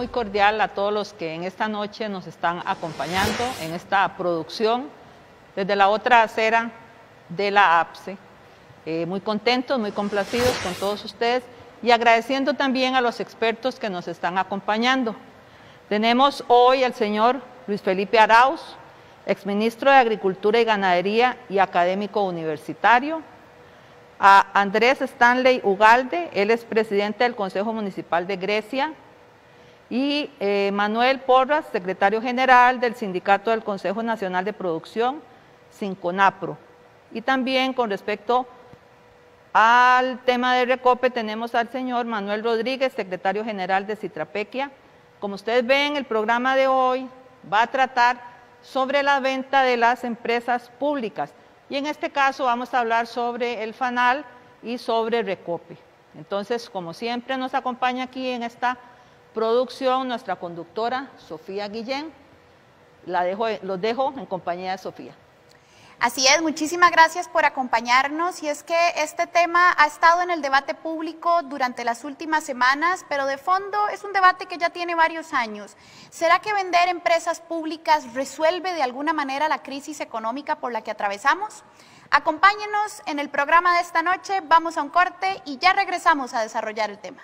muy cordial a todos los que en esta noche nos están acompañando en esta producción desde la otra acera de la APSE. Muy contentos, muy complacidos con todos ustedes y agradeciendo también a los expertos que nos están acompañando. Tenemos hoy al señor Luis Felipe Arauz, exministro de Agricultura y Ganadería y académico universitario, a Andrés Stanley Ugalde, él es presidente del Consejo Municipal de Grecia, y Manuel Porras, secretario general del Sindicato del Consejo Nacional de Producción, Sinconapro. Y también con respecto al tema de Recope tenemos al señor Manuel Rodríguez, secretario general de Citrapequia. Como ustedes ven, el programa de hoy va a tratar sobre la venta de las empresas públicas. Y en este caso vamos a hablar sobre el FANAL y sobre Recope. Entonces, como siempre, nos acompaña aquí en esta producción nuestra conductora Sofía Guillén. Los dejo en compañía de Sofía. Así es, muchísimas gracias por acompañarnos. Y es que este tema ha estado en el debate público durante las últimas semanas, pero de fondo es un debate que ya tiene varios años. ¿Será que vender empresas públicas resuelve de alguna manera la crisis económica por la que atravesamos? Acompáñenos en el programa de esta noche, vamos a un corte y ya regresamos a desarrollar el tema.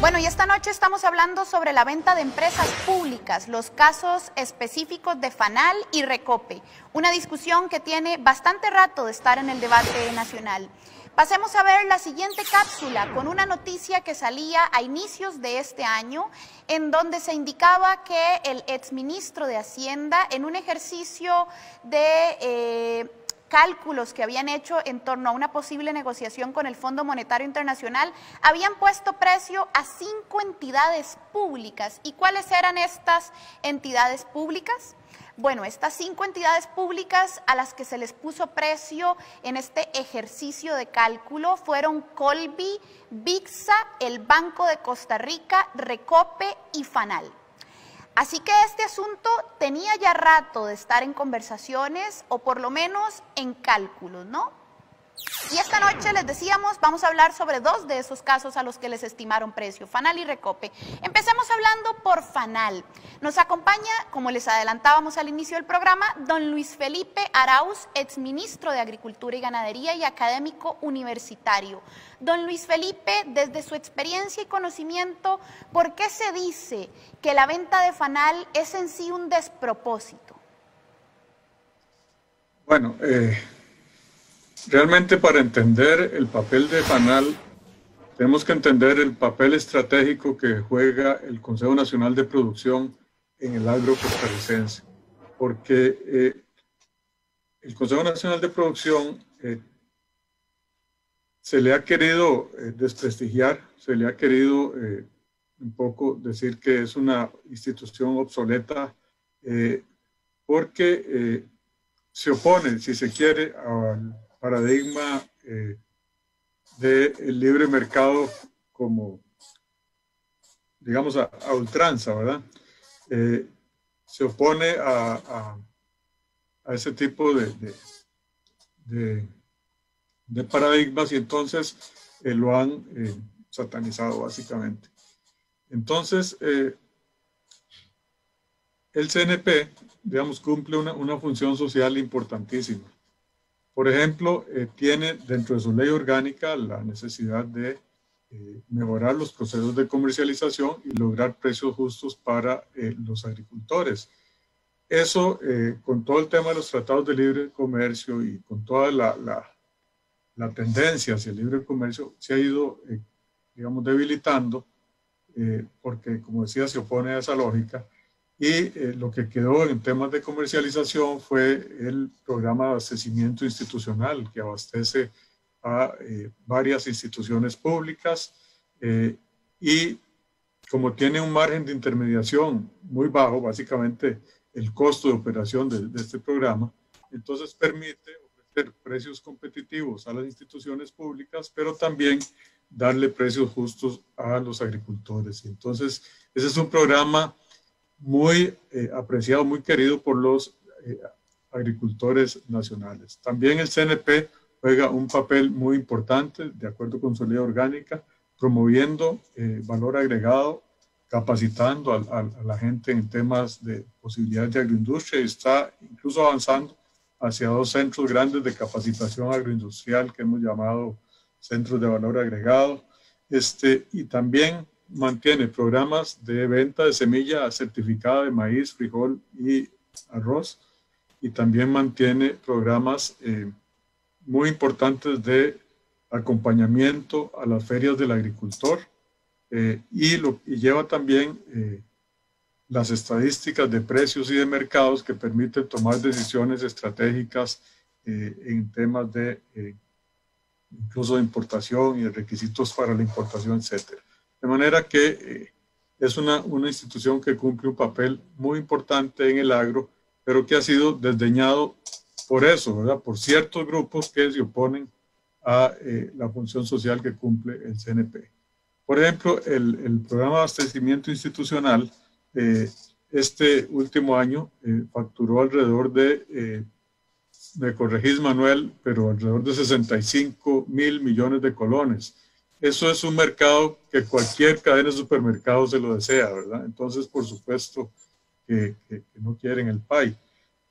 Bueno, y esta noche estamos hablando sobre la venta de empresas públicas, los casos específicos de FANAL y Recope, una discusión que tiene bastante rato de estar en el debate nacional. Pasemos a ver la siguiente cápsula con una noticia que salía a inicios de este año, en donde se indicaba que el exministro de Hacienda, en un ejercicio de cálculos que habían hecho en torno a una posible negociación con el Fondo Monetario Internacional, habían puesto precio a 5 entidades públicas. ¿Y cuáles eran estas entidades públicas? Bueno, estas 5 entidades públicas a las que se les puso precio en este ejercicio de cálculo fueron Colby, Bixa, el Banco de Costa Rica, Recope y FANAL. Así que este asunto tenía ya rato de estar en conversaciones o por lo menos en cálculos, ¿no? Y esta noche les decíamos, vamos a hablar sobre 2 de esos casos a los que les estimaron precio, FANAL y Recope. Empecemos hablando por FANAL. Nos acompaña, como les adelantábamos al inicio del programa, don Luis Felipe Arauz, exministro de Agricultura y Ganadería y académico universitario. Don Luis Felipe, desde su experiencia y conocimiento, ¿por qué se dice que la venta de FANAL es en sí un despropósito? Bueno, realmente para entender el papel de FANAL, tenemos que entender el papel estratégico que juega el Consejo Nacional de Producción en el agro costarricense, porque el Consejo Nacional de Producción se le ha querido desprestigiar, se le ha querido un poco decir que es una institución obsoleta, porque se opone, si se quiere, al paradigma del libre mercado como, digamos, a ultranza, ¿verdad? Se opone a ese tipo de paradigmas y entonces lo han satanizado básicamente. Entonces, el CNP, digamos, cumple una función social importantísima. Por ejemplo, tiene dentro de su ley orgánica la necesidad de mejorar los procesos de comercialización y lograr precios justos para los agricultores. Eso, con todo el tema de los tratados de libre comercio y con toda la tendencia hacia el libre comercio, se ha ido, digamos, debilitando, porque, como decía, se opone a esa lógica. Y lo que quedó en temas de comercialización fue el programa de abastecimiento institucional, que abastece a varias instituciones públicas y como tiene un margen de intermediación muy bajo, básicamente el costo de operación de este programa, entonces permite ofrecer precios competitivos a las instituciones públicas, pero también darle precios justos a los agricultores. Entonces, ese es un programa muy apreciado, muy querido por los agricultores nacionales. También el CNP juega un papel muy importante, de acuerdo con su ley orgánica, promoviendo valor agregado, capacitando a la gente en temas de posibilidades de agroindustria y está incluso avanzando hacia 2 centros grandes de capacitación agroindustrial que hemos llamado centros de valor agregado, y también mantiene programas de venta de semilla certificada de maíz, frijol y arroz, y también mantiene programas muy importantes de acompañamiento a las ferias del agricultor, y lleva también las estadísticas de precios y de mercados que permiten tomar decisiones estratégicas en temas de incluso de importación y de requisitos para la importación, etc. De manera que es una institución que cumple un papel muy importante en el agro, pero que ha sido desdeñado por eso, ¿verdad? Por ciertos grupos que se oponen a la función social que cumple el CNP. Por ejemplo, el programa de abastecimiento institucional este último año facturó alrededor de, me corregís Manuel, pero alrededor de 65.000 millones de colones. Eso es un mercado que cualquier cadena de supermercados se lo desea, ¿verdad? Entonces, por supuesto que no quieren el PAI.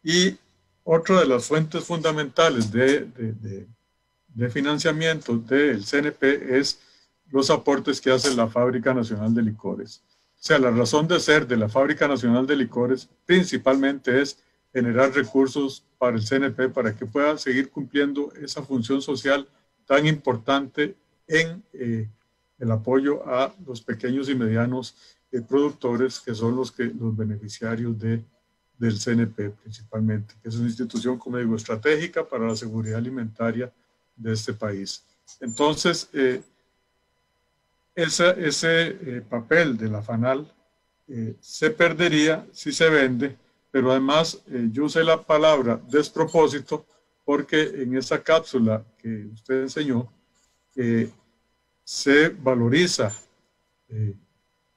Y otra de las fuentes fundamentales de financiamiento del CNP es los aportes que hace la Fábrica Nacional de Licores. O sea, la razón de ser de la Fábrica Nacional de Licores principalmente es generar recursos para el CNP para que pueda seguir cumpliendo esa función social tan importante en el apoyo a los pequeños y medianos productores, que son los beneficiarios del CNP principalmente, que es una institución, como digo, estratégica para la seguridad alimentaria de este país. Entonces, ese papel de la FANAL se perdería si se vende, pero además yo usé la palabra despropósito porque en esa cápsula que usted enseñó se valoriza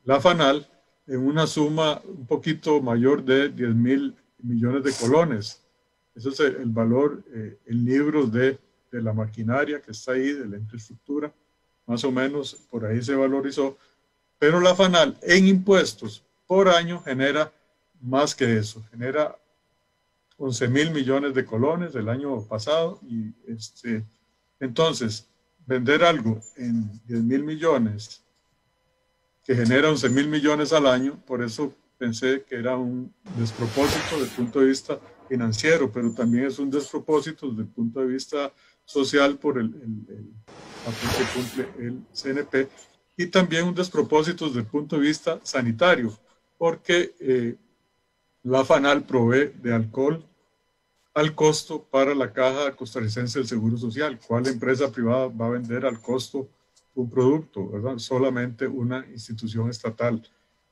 la FANAL en una suma un poquito mayor de 10.000 millones de colones. Ese es el valor en libros de la maquinaria que está ahí, de la infraestructura. Más o menos por ahí se valorizó, pero la FANAL en impuestos por año genera más que eso, genera 11.000 millones de colones el año pasado, y entonces vender algo en 10.000 millones que genera 11.000 millones al año, por eso pensé que era un despropósito desde el punto de vista financiero, pero también es un despropósito desde el punto de vista social por el papel que cumple el CNP, y también un despropósito desde el punto de vista sanitario, porque la FANAL provee de alcohol al costo para la Caja Costarricense del Seguro Social. ¿Cuál empresa privada va a vender al costo un producto, ¿verdad? Solamente una institución estatal.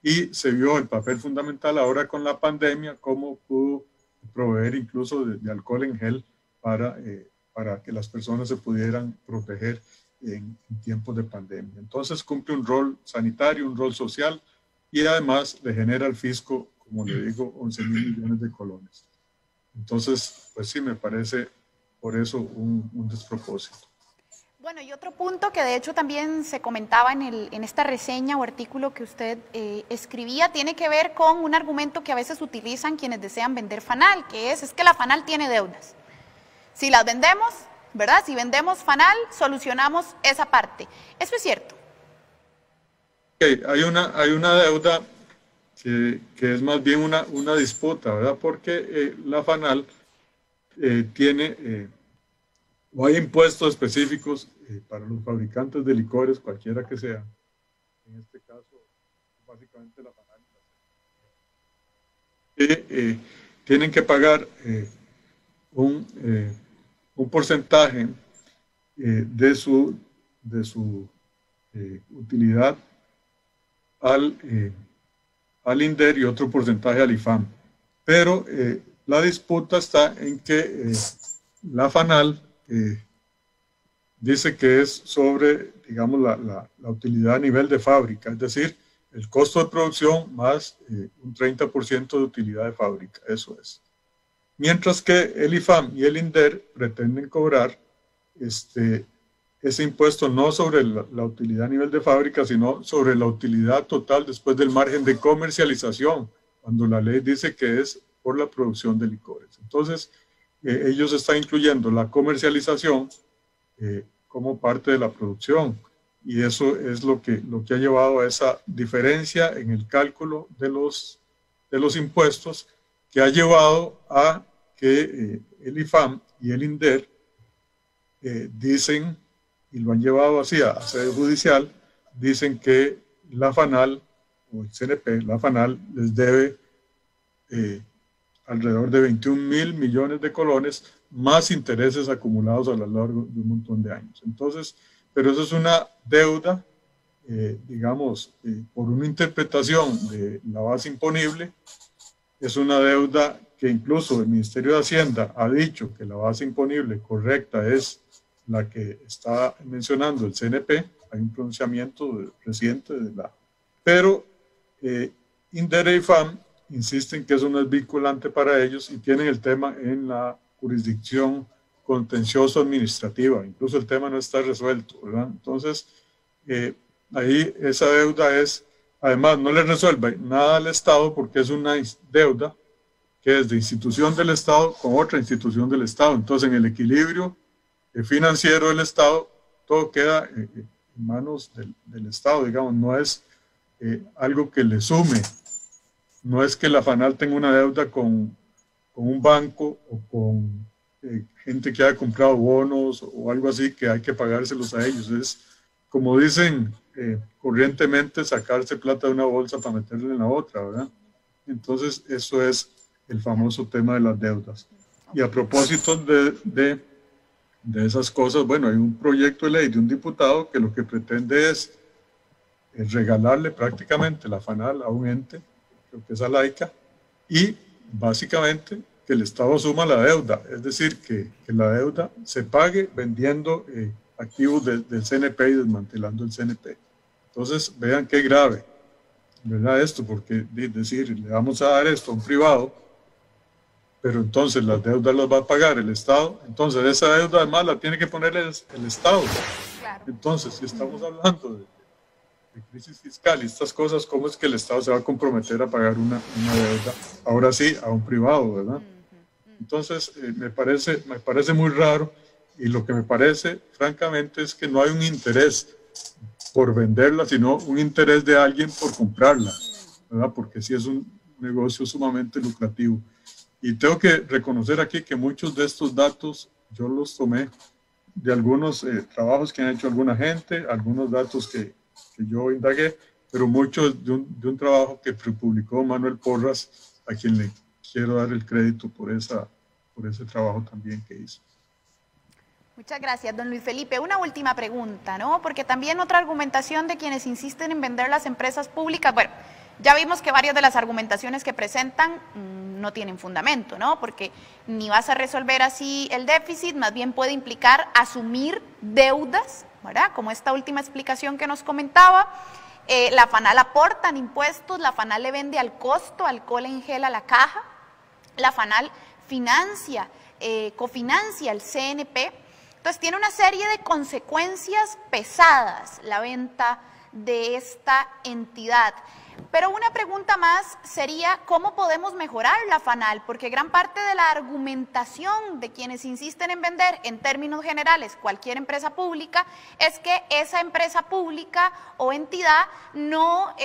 Y se vio el papel fundamental ahora con la pandemia, cómo pudo proveer incluso de alcohol en gel para que las personas se pudieran proteger en tiempos de pandemia. Entonces cumple un rol sanitario, un rol social, y además le genera al fisco, como le digo, 11.000 millones de colones. Entonces, pues sí, me parece por eso un despropósito. Bueno, y otro punto que de hecho también se comentaba en esta reseña o artículo que usted escribía, tiene que ver con un argumento que a veces utilizan quienes desean vender FANAL, que es que la FANAL tiene deudas. Si las vendemos, ¿verdad? Si vendemos FANAL, solucionamos esa parte. ¿Eso es cierto? Okay, hay una deuda que es más bien una disputa, ¿verdad? Porque la FANAL tiene o hay impuestos específicos para los fabricantes de licores, cualquiera que sea. En este caso, básicamente la FANAL. Tienen que pagar un porcentaje de su utilidad al INDER y otro porcentaje al IFAM. Pero la disputa está en que la FANAL dice que es sobre, digamos, la utilidad a nivel de fábrica, es decir, el costo de producción más un 30% de utilidad de fábrica, eso es. mientras que el IFAM y el INDER pretenden cobrar ese impuesto no sobre la utilidad a nivel de fábrica, sino sobre la utilidad total después del margen de comercialización, cuando la ley dice que es por la producción de licores. Entonces, ellos están incluyendo la comercialización como parte de la producción, y eso es lo que ha llevado a esa diferencia en el cálculo de los impuestos, que ha llevado a que el IFAM y el INDER dicen, y lo han llevado así a sede judicial, dicen que la FANAL o el CNP, la FANAL les debe alrededor de 21.000 millones de colones más intereses acumulados a lo largo de un montón de años. Entonces, pero eso es una deuda, digamos, por una interpretación de la base imponible, es una deuda que incluso el Ministerio de Hacienda ha dicho que la base imponible correcta es la que está mencionando el CNP. Hay un pronunciamiento reciente de la... Pero INDER e IFAM insisten que eso no es vinculante para ellos y tienen el tema en la jurisdicción contencioso administrativa. Incluso el tema no está resuelto, ¿verdad? Entonces, ahí esa deuda es, además, no le resuelve nada al Estado porque es una deuda que es de institución del Estado con otra institución del Estado. Entonces, en el equilibrio financiero del Estado, todo queda en manos del Estado, digamos, no es algo que le sume, no es que la FANAL tenga una deuda con un banco o con gente que haya comprado bonos o algo así que hay que pagárselos a ellos. Es, como dicen corrientemente, sacarse plata de una bolsa para meterla en la otra, ¿verdad? Entonces, eso es el famoso tema de las deudas. Y a propósito de esas cosas, bueno, hay un proyecto de ley de un diputado que lo que pretende es regalarle prácticamente la FANAL a un ente, creo que es a Laica, y básicamente que el Estado asuma la deuda, es decir, que la deuda se pague vendiendo activos del CNP y desmantelando el CNP. Entonces, vean qué grave, ¿verdad? Esto, porque es decir, le vamos a dar esto a un privado, pero entonces las deudas las va a pagar el Estado, entonces esa deuda además la tiene que poner el Estado. Claro. Entonces, si estamos hablando de crisis fiscal y estas cosas, ¿cómo es que el Estado se va a comprometer a pagar una deuda, ahora sí, a un privado, ¿verdad? Entonces, me parece muy raro, y lo que me parece, francamente, es que no hay un interés por venderla, sino un interés de alguien por comprarla, ¿verdad? Porque sí es un negocio sumamente lucrativo. Y tengo que reconocer aquí que muchos de estos datos yo los tomé de algunos trabajos que han hecho alguna gente, algunos datos que yo indagué, pero muchos de un trabajo que publicó Manuel Porras, a quien le quiero dar el crédito por ese trabajo también que hizo. Muchas gracias, don Luis Felipe. Una última pregunta, ¿no? Porque también otra argumentación de quienes insisten en vender las empresas públicas, bueno, ya vimos que varias de las argumentaciones que presentan no tienen fundamento, ¿no? Porque ni vas a resolver así el déficit, más bien puede implicar asumir deudas, ¿verdad? Como esta última explicación que nos comentaba. La FANAL aporta en impuestos, la FANAL le vende al costo alcohol en gel a la caja, la FANAL financia, cofinancia el CNP. Entonces tiene una serie de consecuencias pesadas la venta de esta entidad. Pero una pregunta más sería, ¿cómo podemos mejorar la FANAL? Porque gran parte de la argumentación de quienes insisten en vender, en términos generales, cualquier empresa pública, es que esa empresa pública o entidad no,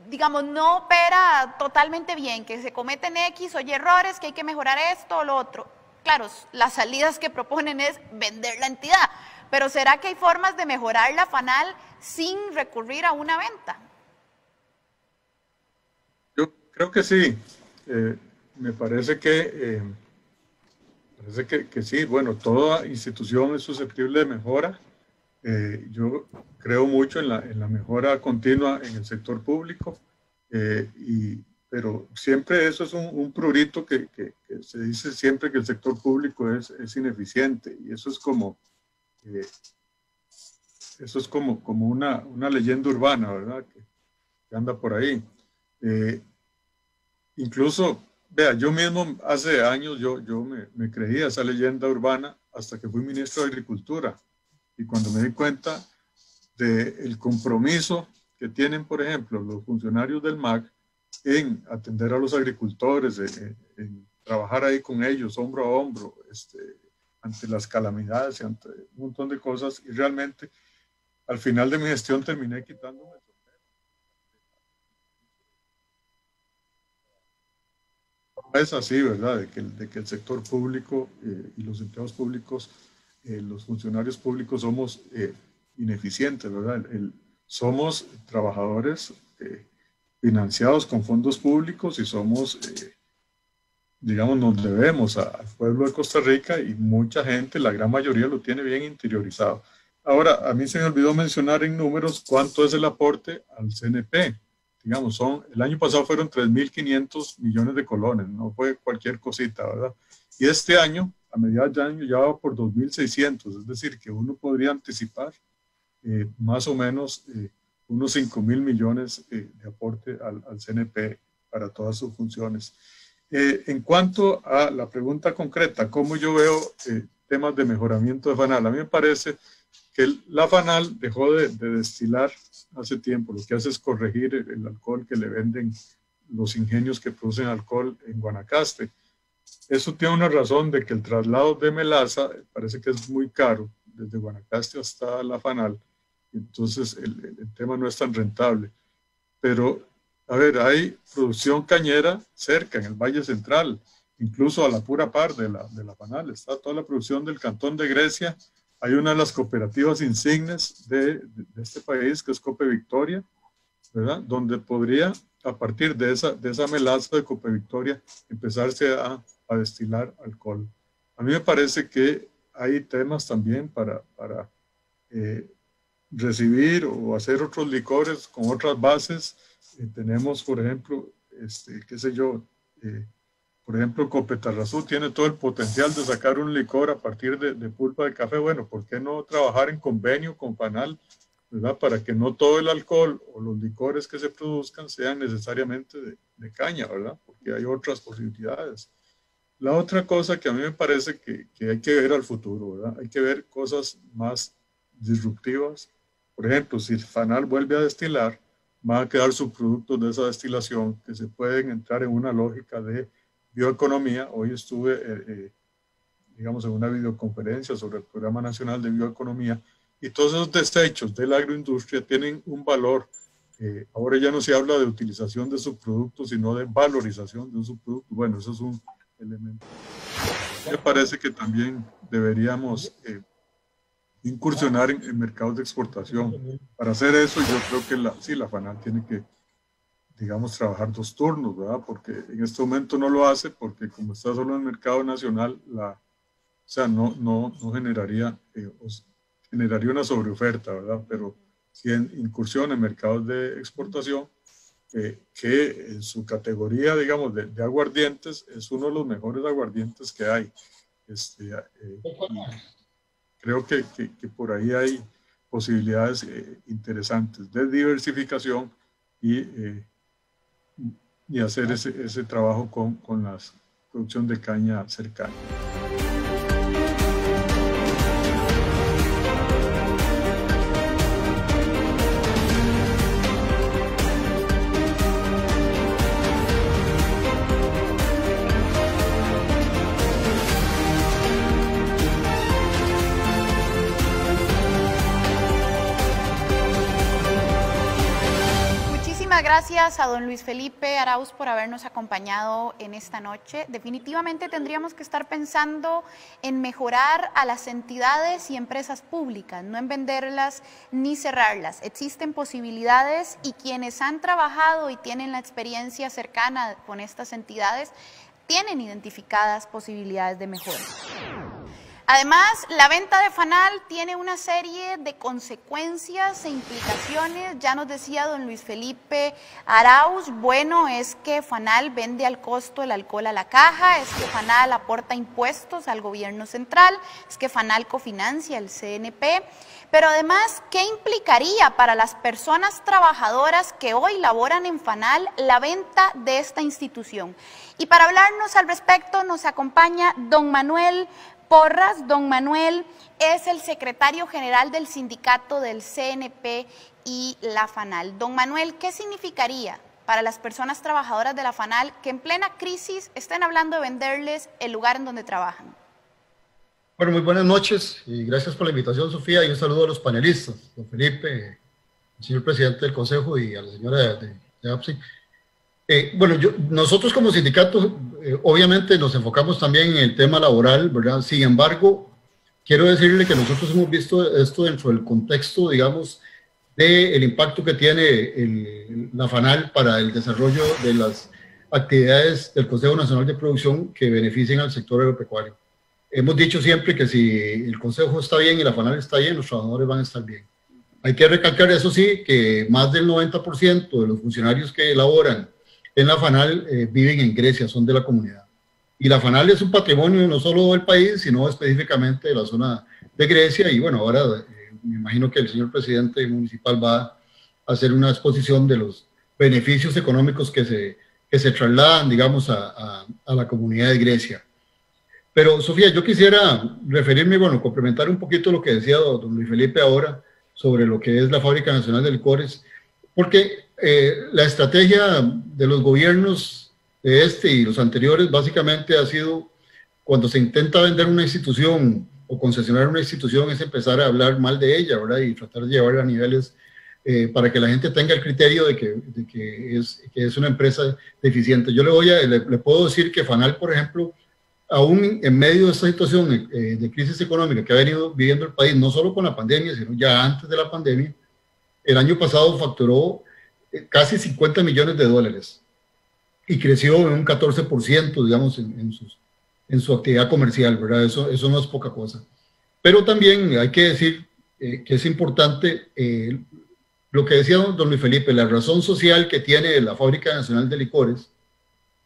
digamos, no opera totalmente bien, que se cometen X o Y errores, que hay que mejorar esto o lo otro. Claro, las salidas que proponen es vender la entidad, pero ¿será que hay formas de mejorar la FANAL sin recurrir a una venta? Creo que sí. Me parece que sí. Bueno, toda institución es susceptible de mejora. Yo creo mucho en la mejora continua en el sector público, pero siempre eso es un prurito que se dice siempre que el sector público es ineficiente, y eso es como una leyenda urbana, ¿verdad? Que anda por ahí. Incluso Vea, yo mismo hace años me creía esa leyenda urbana hasta que fui ministro de Agricultura. Y cuando me di cuenta del compromiso que tienen, por ejemplo, los funcionarios del MAC en atender a los agricultores, en trabajar ahí con ellos, hombro a hombro, ante las calamidades y ante un montón de cosas, y realmente al final de mi gestión terminé quitándome. Es así, ¿verdad? De que el sector público y los empleados públicos, los funcionarios públicos somos ineficientes, ¿verdad? Somos trabajadores financiados con fondos públicos y somos, digamos, nos debemos al pueblo de Costa Rica y mucha gente, la gran mayoría lo tiene bien interiorizado. Ahora, a mí se me olvidó mencionar en números cuánto es el aporte al CNP. Digamos, el año pasado fueron 3.500 millones de colones, no fue cualquier cosita, ¿verdad? Y este año, a mediados de año, ya va por 2.600, es decir, que uno podría anticipar más o menos unos 5.000 millones de aporte al CNP para todas sus funciones. En cuanto a la pregunta concreta, ¿cómo yo veo temas de mejoramiento de FANAL? A mí me parece que la FANAL dejó de destilar hace tiempo. Lo que hace es corregir el alcohol que le venden los ingenios que producen alcohol en Guanacaste. Eso tiene una razón de que el traslado de melaza parece que es muy caro, desde Guanacaste hasta la FANAL, entonces el tema no es tan rentable. Pero, a ver, hay producción cañera cerca, en el Valle Central, incluso a la pura par de la FANAL, está toda la producción del Cantón de Grecia. Hay una de las cooperativas insignes de este país, que es Cope Victoria, ¿verdad? Donde podría, a partir de esa melaza de Cope Victoria, empezarse a destilar alcohol. A mí me parece que hay temas también para recibir o hacer otros licores con otras bases. Tenemos, por ejemplo, qué sé yo, por ejemplo, Copetarrazú tiene todo el potencial de sacar un licor a partir de pulpa de café. Bueno, ¿por qué no trabajar en convenio con FANAL, ¿verdad? Para que no todo el alcohol o los licores que se produzcan sean necesariamente de caña, ¿verdad? Porque hay otras posibilidades. La otra cosa que a mí me parece que hay que ver al futuro, ¿verdad? Hay que ver cosas más disruptivas. Por ejemplo, si FANAL vuelve a destilar, van a quedar subproductos de esa destilación que se pueden entrar en una lógica de bioeconomía. Hoy estuve, digamos, en una videoconferencia sobre el Programa Nacional de Bioeconomía, y todos esos desechos de la agroindustria tienen un valor. Ahora ya no se habla de utilización de subproductos, sino de valorización de un subproducto. Bueno, eso es un elemento. Me parece que también deberíamos incursionar en mercados de exportación. Para hacer eso, yo creo que la FANAL tiene que, digamos, trabajar 2 turnos, ¿verdad? Porque en este momento no lo hace, porque como está solo en el mercado nacional, o sea, no generaría, generaría una sobreoferta, ¿verdad? Pero si incursiona en mercados de exportación, que en su categoría, digamos, de aguardientes, es uno de los mejores aguardientes que hay. Creo que por ahí hay posibilidades interesantes de diversificación y hacer ese trabajo con la producción de caña cercana. Gracias a don Luis Felipe Arauz por habernos acompañado en esta noche. Definitivamente tendríamos que estar pensando en mejorar a las entidades y empresas públicas, no en venderlas ni cerrarlas. Existen posibilidades y quienes han trabajado y tienen la experiencia cercana con estas entidades tienen identificadas posibilidades de mejora. Además, la venta de FANAL tiene una serie de consecuencias e implicaciones. Ya nos decía don Luis Felipe Arauz, bueno, es que FANAL vende al costo el alcohol a la caja, es que FANAL aporta impuestos al gobierno central, es que FANAL cofinancia el CNP, Pero además, ¿qué implicaría para las personas trabajadoras que hoy laboran en FANAL la venta de esta institución? Y para hablarnos al respecto nos acompaña don Manuel Porras. Don Manuel es el secretario general del sindicato del CNP y la FANAL. Don Manuel, ¿qué significaría para las personas trabajadoras de la FANAL que en plena crisis estén hablando de venderles el lugar en donde trabajan? Bueno, muy buenas noches y gracias por la invitación, Sofía, y un saludo a los panelistas, don Felipe, el señor presidente del Consejo y a la señora de APSI. Bueno, nosotros como sindicato obviamente nos enfocamos también en el tema laboral, ¿verdad? Sin embargo, quiero decirle que nosotros hemos visto esto dentro del contexto, digamos, del impacto que tiene la FANAL para el desarrollo de las actividades del Consejo Nacional de Producción que beneficien al sector agropecuario. Hemos dicho siempre que si el Consejo está bien y la FANAL está bien, los trabajadores van a estar bien. Hay que recalcar, eso sí, que más del 90% de los funcionarios que laboran en la FANAL viven en Grecia, son de la comunidad. Y la FANAL es un patrimonio no solo del país, sino específicamente de la zona de Grecia. Y bueno, ahora me imagino que el señor presidente municipal va a hacer una exposición de los beneficios económicos que se trasladan, digamos, a la comunidad de Grecia. Pero, Sofía, yo quisiera referirme, bueno, complementar un poquito lo que decía don Luis Felipe ahora sobre lo que es la Fábrica Nacional de Licores, porque la estrategia de los gobiernos de este y los anteriores básicamente ha sido, cuando se intenta vender una institución o concesionar una institución, es empezar a hablar mal de ella, ¿verdad? Y tratar de llevarla a niveles para que la gente tenga el criterio de que es una empresa deficiente. Yo le puedo decir que FANAL, por ejemplo, aún en medio de esta situación de crisis económica que ha venido viviendo el país, no solo con la pandemia, sino ya antes de la pandemia, el año pasado facturó casi 50 millones de dólares y creció en un 14%, digamos, en su actividad comercial, ¿verdad? Eso no es poca cosa. Pero también hay que decir que es importante lo que decía don Luis Felipe, la razón social que tiene la Fábrica Nacional de Licores,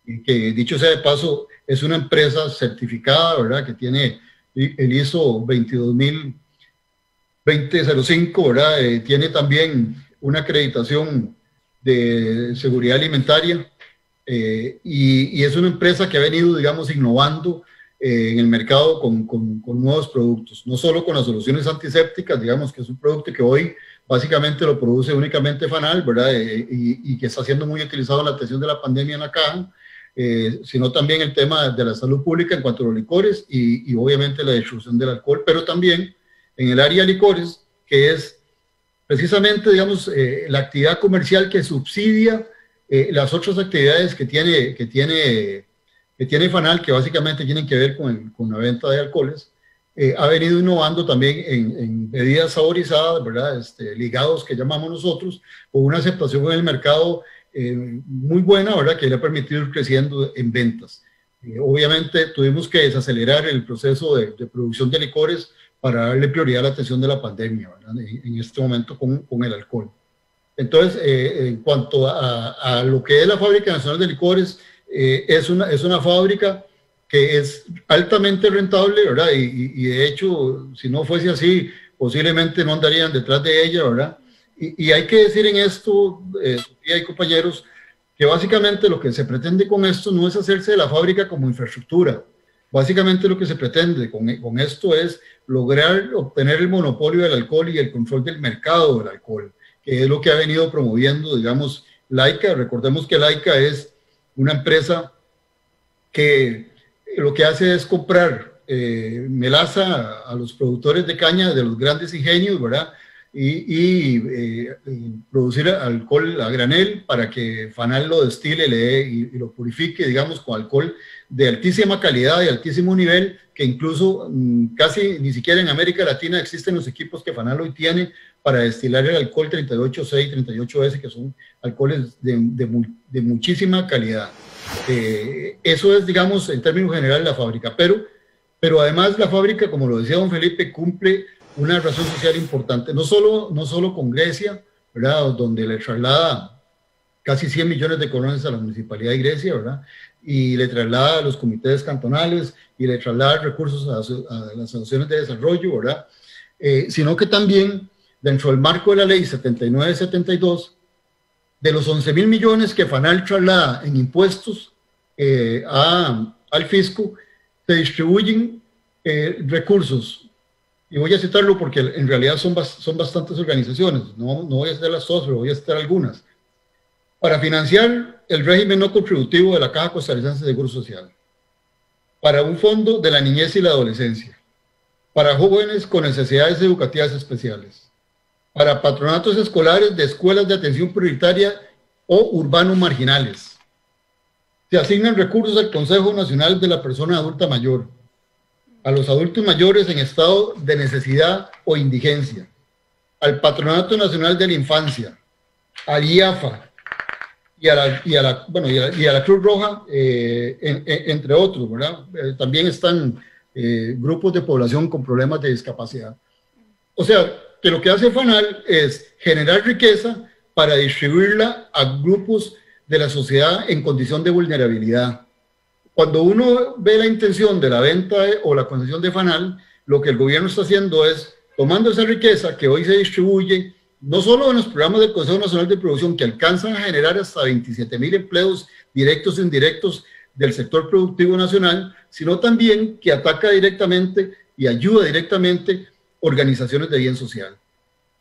y que dicho sea de paso, es una empresa certificada, ¿verdad? Que tiene el ISO 22005, ¿verdad? Tiene también una acreditación de seguridad alimentaria y es una empresa que ha venido, digamos, innovando en el mercado con nuevos productos, no solo con las soluciones antisépticas, digamos que es un producto que hoy básicamente lo produce únicamente FANAL, ¿verdad? Y que está siendo muy utilizado en la atención de la pandemia en la caja, sino también el tema de la salud pública en cuanto a los licores y obviamente la distribución del alcohol, pero también en el área de licores, que es precisamente, digamos, la actividad comercial que subsidia las otras actividades que tiene FANAL, que básicamente tienen que ver con la venta de alcoholes. Ha venido innovando también en bebidas saborizadas, ¿verdad? Ligados, que llamamos nosotros, con una aceptación en el mercado muy buena, ¿verdad? Que le ha permitido ir creciendo en ventas. Obviamente tuvimos que desacelerar el proceso de producción de licores para darle prioridad a la atención de la pandemia, ¿verdad? En este momento con el alcohol. Entonces, en cuanto a lo que es la Fábrica Nacional de Licores, es una fábrica que es altamente rentable, ¿verdad? Y de hecho, si no fuese así, posiblemente no andarían detrás de ella, ¿verdad? Y hay que decir en esto, Sofía y compañeros, que básicamente lo que se pretende con esto no es hacerse de la fábrica como infraestructura. Básicamente lo que se pretende con esto es lograr obtener el monopolio del alcohol y el control del mercado del alcohol, que es lo que ha venido promoviendo, digamos, Laica. Recordemos que Laica es una empresa que lo que hace es comprar melaza a los productores de caña de los grandes ingenios, ¿verdad? Y producir alcohol a granel para que FANAL lo destile y lo purifique, digamos, con alcohol de altísima calidad y altísimo nivel, que incluso casi ni siquiera en América Latina existen los equipos que FANAL hoy tiene para destilar el alcohol 38.6, 38S, que son alcoholes de muchísima calidad. Eso es, digamos, en términos generales la fábrica, pero además la fábrica, como lo decía don Felipe, cumple una razón social importante, no solo con Grecia, ¿verdad? Donde le traslada casi 100 millones de colones a la Municipalidad de Grecia, ¿verdad? Y le traslada a los comités cantonales y le traslada recursos a las asociaciones de desarrollo, ¿verdad? sino que también dentro del marco de la ley 7972, de los 11.000 millones que FANAL traslada en impuestos al fisco, se distribuyen recursos, y voy a citarlo porque en realidad son bastantes organizaciones, no voy a citar todas, pero voy a citar algunas, para financiar el régimen no contributivo de la Caja Costarricense de Seguro Social, para un fondo de la niñez y la adolescencia, para jóvenes con necesidades educativas especiales, para patronatos escolares de escuelas de atención prioritaria o urbanos marginales. Se asignan recursos al Consejo Nacional de la Persona Adulta Mayor, a los adultos mayores en estado de necesidad o indigencia, al Patronato Nacional de la Infancia, al IAFA y a la Cruz Roja, entre otros, ¿verdad? También están grupos de población con problemas de discapacidad. O sea, que lo que hace FANAL es generar riqueza para distribuirla a grupos de la sociedad en condición de vulnerabilidad. Cuando uno ve la intención de la venta o la concesión de FANAL, lo que el gobierno está haciendo es tomando esa riqueza que hoy se distribuye, no solo en los programas del Consejo Nacional de Producción, que alcanzan a generar hasta 27.000 empleos directos e indirectos del sector productivo nacional, sino también que ataca directamente y ayuda directamente organizaciones de bien social.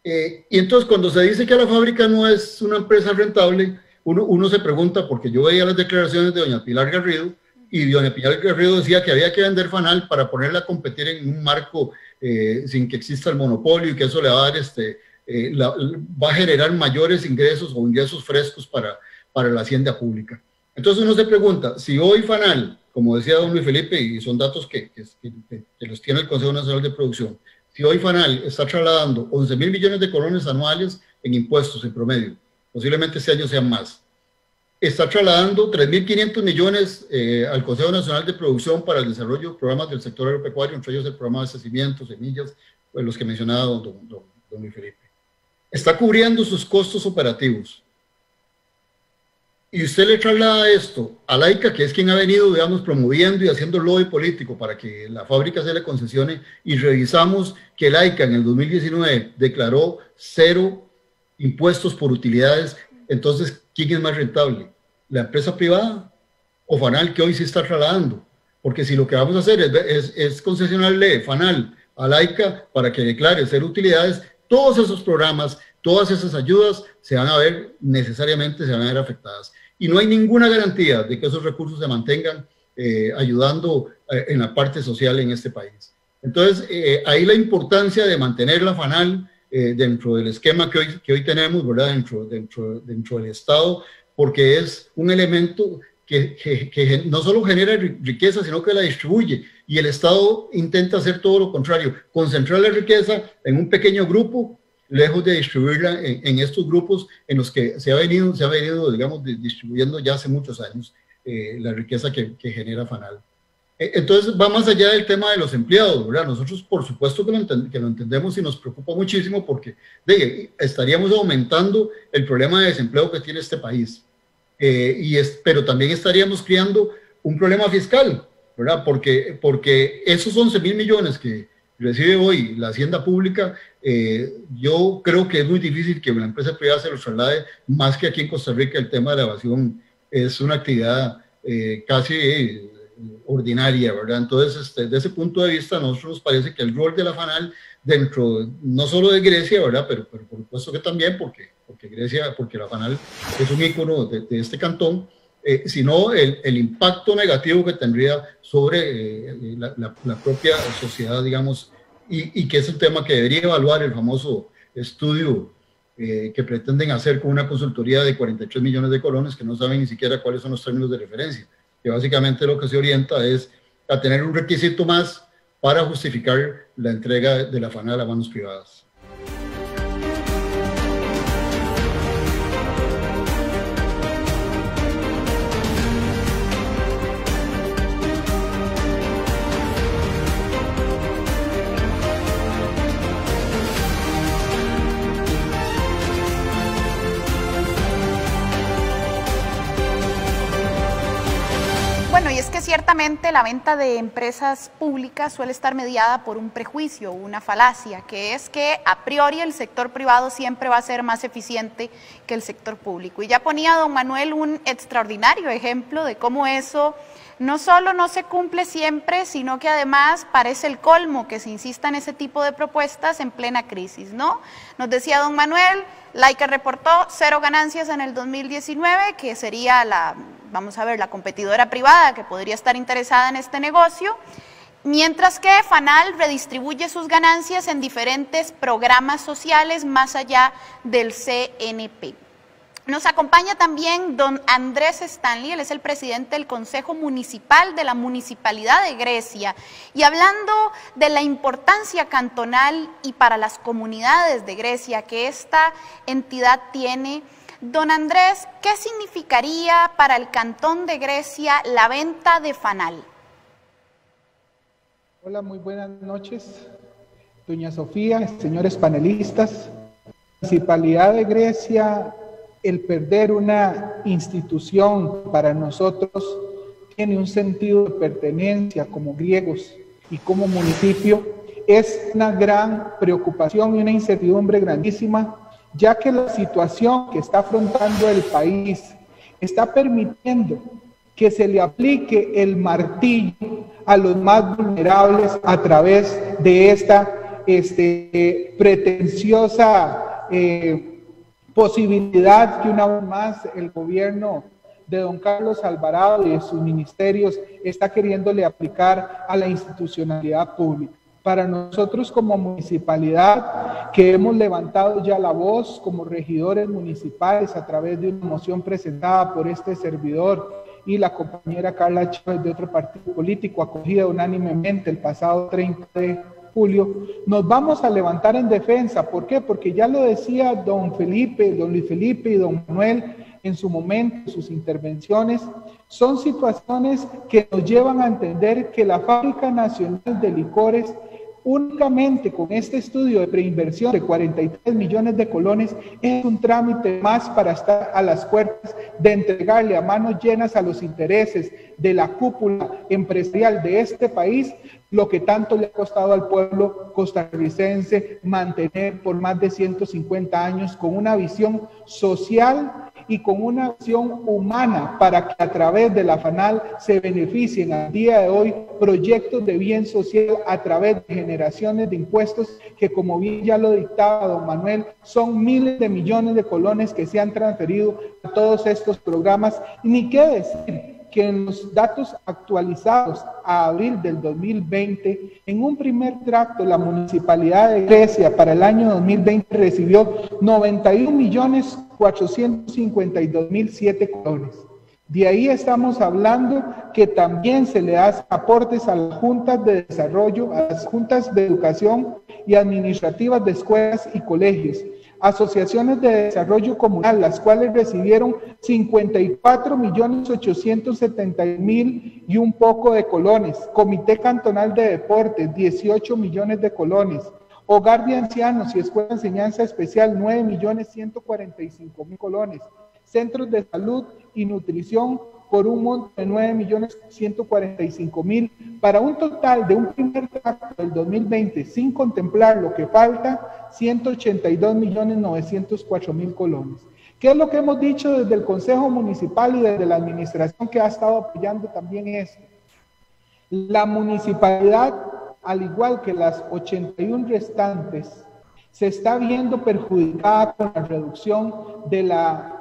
Y entonces cuando se dice que la fábrica no es una empresa rentable, uno se pregunta, porque yo veía las declaraciones de doña Pilar Garrido, y doña Pilar Garrido decía que había que vender FANAL para ponerla a competir en un marco sin que exista el monopolio, y que eso le va a dar va a generar mayores ingresos o ingresos frescos para la hacienda pública. Entonces uno se pregunta, si hoy FANAL, como decía don Luis Felipe, y son datos que los tiene el Consejo Nacional de Producción, si hoy FANAL está trasladando 11.000 millones de colones anuales en impuestos en promedio, posiblemente este año sean más, está trasladando 3.500 millones al Consejo Nacional de Producción para el desarrollo de programas del sector agropecuario, entre ellos el programa de crecimiento, semillas, pues los que mencionaba don Luis Felipe. Está cubriendo sus costos operativos. Y usted le traslada esto a Laica, que es quien ha venido, digamos, promoviendo y haciendo lobby político para que la fábrica se le concesione, y revisamos que Laica en el 2019 declaró 0 impuestos por utilidades. Entonces, ¿quién es más rentable? ¿La empresa privada o FANAL, que hoy sí está trasladando? Porque si lo que vamos a hacer es concesionarle FANAL a Laica para que declare 0 utilidades, todos esos programas, todas esas ayudas necesariamente se van a ver afectadas. Y no hay ninguna garantía de que esos recursos se mantengan ayudando en la parte social en este país. Entonces, ahí la importancia de mantener la FANAL dentro del esquema que hoy tenemos, ¿verdad? Dentro del Estado, porque es un elemento que no solo genera riqueza, sino que la distribuye. Y el Estado intenta hacer todo lo contrario, concentrar la riqueza en un pequeño grupo, lejos de distribuirla en estos grupos en los que se ha venido, digamos, distribuyendo ya hace muchos años la riqueza que genera FANAL. Entonces va más allá del tema de los empleados, ¿verdad? Nosotros por supuesto que lo entendemos y nos preocupa muchísimo, porque estaríamos aumentando el problema de desempleo que tiene este país, pero también estaríamos creando un problema fiscal, ¿verdad? Porque esos 11.000 millones que recibe hoy la hacienda pública, yo creo que es muy difícil que una empresa privada se los traslade, más que aquí en Costa Rica el tema de la evasión es una actividad casi ordinaria, ¿verdad? Entonces, desde ese punto de vista, a nosotros nos parece que el rol de la FANAL dentro, no solo de Grecia, ¿verdad? Pero por supuesto que también, porque la FANAL es un ícono de este cantón, sino el impacto negativo que tendría sobre la propia sociedad, digamos, y que es un tema que debería evaluar el famoso estudio que pretenden hacer con una consultoría de 43 millones de colones que no saben ni siquiera cuáles son los términos de referencia, que básicamente lo que se orienta es a tener un requisito más para justificar la entrega de la FANAL a manos privadas. ciertamente la venta de empresas públicas suele estar mediada por un prejuicio, una falacia, que es que a priori el sector privado siempre va a ser más eficiente que el sector público. Y ya ponía don Manuel un extraordinario ejemplo de cómo eso no solo no se cumple siempre, sino que además parece el colmo que se insista en ese tipo de propuestas en plena crisis, ¿no? Nos decía don Manuel, Laika reportó 0 ganancias en el 2019, que sería la competidora privada que podría estar interesada en este negocio, mientras que Fanal redistribuye sus ganancias en diferentes programas sociales más allá del CNP. Nos acompaña también don Andrés Stanley, él es el presidente del Consejo Municipal de la Municipalidad de Grecia. Y hablando de la importancia cantonal y para las comunidades de Grecia que esta entidad tiene, don Andrés, ¿qué significaría para el Cantón de Grecia la venta de Fanal? Hola, muy buenas noches, doña Sofía, señores panelistas. La Municipalidad de Grecia, el perder una institución para nosotros tiene un sentido de pertenencia como griegos y como municipio, es una gran preocupación y una incertidumbre grandísima, ya que la situación que está afrontando el país está permitiendo que se le aplique el martillo a los más vulnerables a través de esta pretenciosa posibilidad que una vez más el gobierno de don Carlos Alvarado y de sus ministerios está queriéndole aplicar a la institucionalidad pública. Para nosotros como municipalidad, que hemos levantado ya la voz como regidores municipales a través de una moción presentada por este servidor y la compañera Carla Chávez de otro partido político, acogida unánimemente el pasado 30 de julio, nos vamos a levantar en defensa. ¿Por qué? Porque ya lo decía don Luis Felipe y don Manuel en su momento, en sus intervenciones, son situaciones que nos llevan a entender que la Fábrica Nacional de Licores, únicamente con este estudio de preinversión de 43 millones de colones, es un trámite más para estar a las puertas de entregarle a manos llenas a los intereses de la cúpula empresarial de este país, lo que tanto le ha costado al pueblo costarricense mantener por más de 150 años con una visión social y con una acción humana para que a través de la FANAL se beneficien al día de hoy proyectos de bien social a través de generaciones de impuestos que, como bien ya lo dictaba don Manuel, son miles de millones de colones que se han transferido a todos estos programas. Ni qué decir que en los datos actualizados a abril del 2020, en un primer tracto, la Municipalidad de Grecia para el año 2020 recibió 91.452.007 colones. De ahí estamos hablando que también se le hace aportes a las juntas de desarrollo, a las juntas de educación y administrativas de escuelas y colegios, asociaciones de desarrollo comunal, las cuales recibieron 54.870.000 y un poco de colones, Comité Cantonal de Deportes, 18 millones de colones, Hogar de Ancianos y Escuela de Enseñanza Especial, 9.145.000 colones, Centros de Salud y Nutrición por un monto de 9.145.000, para un total de un primer tracto del 2020, sin contemplar lo que falta, 182.904.000 colones. ¿Qué es lo que hemos dicho desde el Consejo Municipal y desde la administración que ha estado apoyando también esto? La municipalidad, al igual que las 81 restantes, se está viendo perjudicada con la reducción de las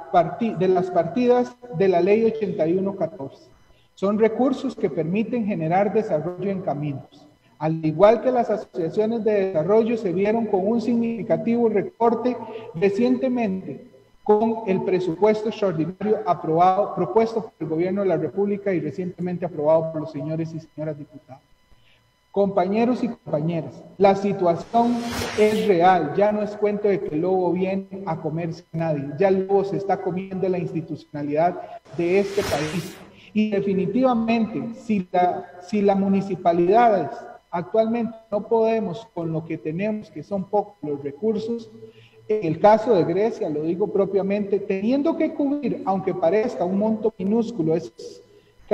partidas de la Ley 8114. Son recursos que permiten generar desarrollo en caminos. Al igual que las asociaciones de desarrollo se vieron con un significativo recorte recientemente con el presupuesto extraordinario propuesto por el Gobierno de la República y recientemente aprobado por los señores y señoras diputados. Compañeros y compañeras, la situación es real, ya no es cuento de que el lobo viene a comerse a nadie, ya el lobo se está comiendo la institucionalidad de este país. Y definitivamente, si las municipalidades actualmente no podemos con lo que tenemos, que son pocos los recursos, en el caso de Grecia, lo digo propiamente, teniendo que cubrir, aunque parezca un monto minúsculo, esos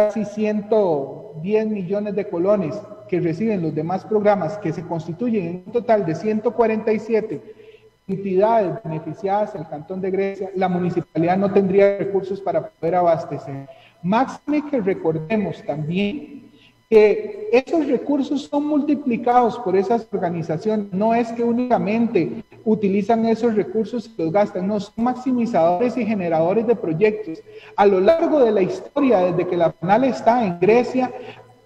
casi 110 millones de colones que reciben los demás programas, que se constituyen en un total de 147 entidades beneficiadas en el Cantón de Grecia, la municipalidad no tendría recursos para poder abastecer. Máxime que recordemos también que esos recursos son multiplicados por esas organizaciones, no es que únicamente utilizan esos recursos y los gastan, no, son maximizadores y generadores de proyectos. A lo largo de la historia, desde que la FANAL está en Grecia,